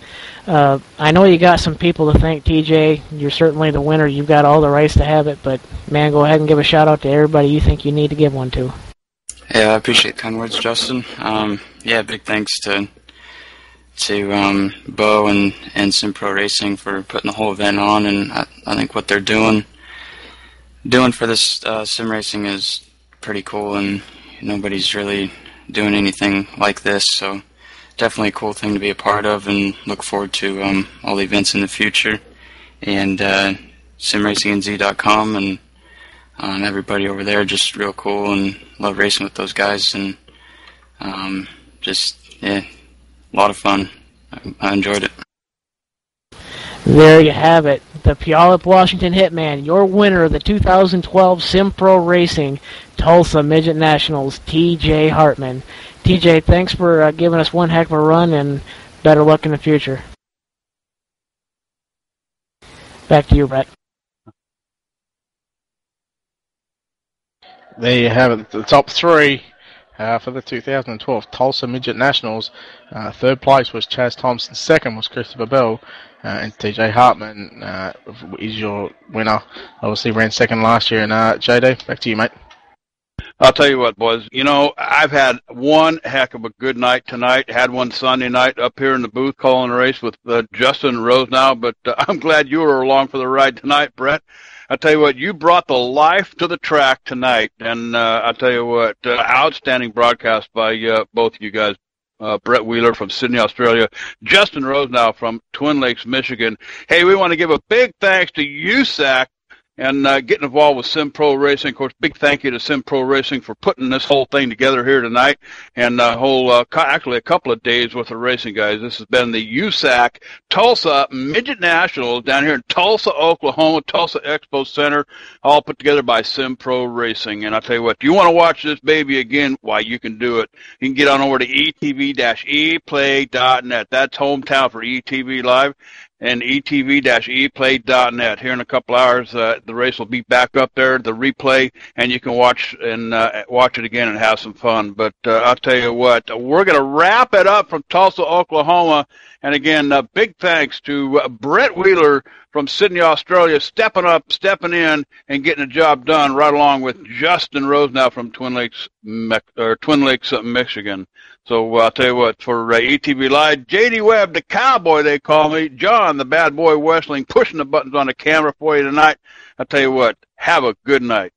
I know you got some people to thank, TJ. You're certainly the winner. You've got all the rights to have it, but, man, go ahead and give a shout-out to everybody you think you need to give one to. Yeah, I appreciate the kind words, Justin. Big thanks to Bo and Simpro Racing for putting the whole event on, and I think what they're doing for this sim racing is pretty cool, and nobody's really doing anything like this, so definitely a cool thing to be a part of, and look forward to all the events in the future. And simracingnz.com and everybody over there, just real cool, and love racing with those guys, and a lot of fun. I enjoyed it. There you have it. The Puyallup, Washington Hitman, your winner of the 2012 SimPro Racing Tulsa Midget Nationals, TJ Hartman. TJ, thanks for giving us one heck of a run, and better luck in the future. Back to you, Brett. There you have it, the top three for the 2012 Tulsa Midget Nationals. Third place was Chaz Thompson, second was Christopher Bell, and TJ Hartman is your winner. Obviously ran second last year. And JD, back to you, mate. I'll tell you what, boys. I've had one heck of a good night tonight. Had one Sunday night up here in the booth calling a race with Justin Rose now, but I'm glad you were along for the ride tonight, Brett. I'll tell you what, you brought the life to the track tonight, and I'll tell you what, outstanding broadcast by both of you guys. Brett Wheeler from Sydney, Australia, Justin Rose now from Twin Lakes, Michigan. Hey, we want to give a big thanks to USAC and getting involved with SimPro Racing. Of course, big thank you to SimPro Racing for putting this whole thing together here tonight, and actually a couple of days worth of racing, guys. This has been the USAC Tulsa Midget Nationals down here in Tulsa, Oklahoma, Tulsa Expo Center, all put together by SimPro Racing. And I'll tell you what, do you want to watch this baby again? Why, you can do it. You can get on over to etv-eplay.net. That's hometown for ETV Live. And etv-eplay.net. Here in a couple hours, the race will be back up there, the replay, and you can watch it again and have some fun. But I'll tell you what, we're going to wrap it up from Tulsa, Oklahoma. And again, big thanks to Brett Wheeler from Sydney, Australia, stepping up, stepping in, and getting the job done, right along with Justin Rose now from Twin Lakes, Michigan. So I'll tell you what, for ETV Live, J.D. Webb, the cowboy they call me, John, the bad boy Westling, pushing the buttons on the camera for you tonight. I'll tell you what, have a good night.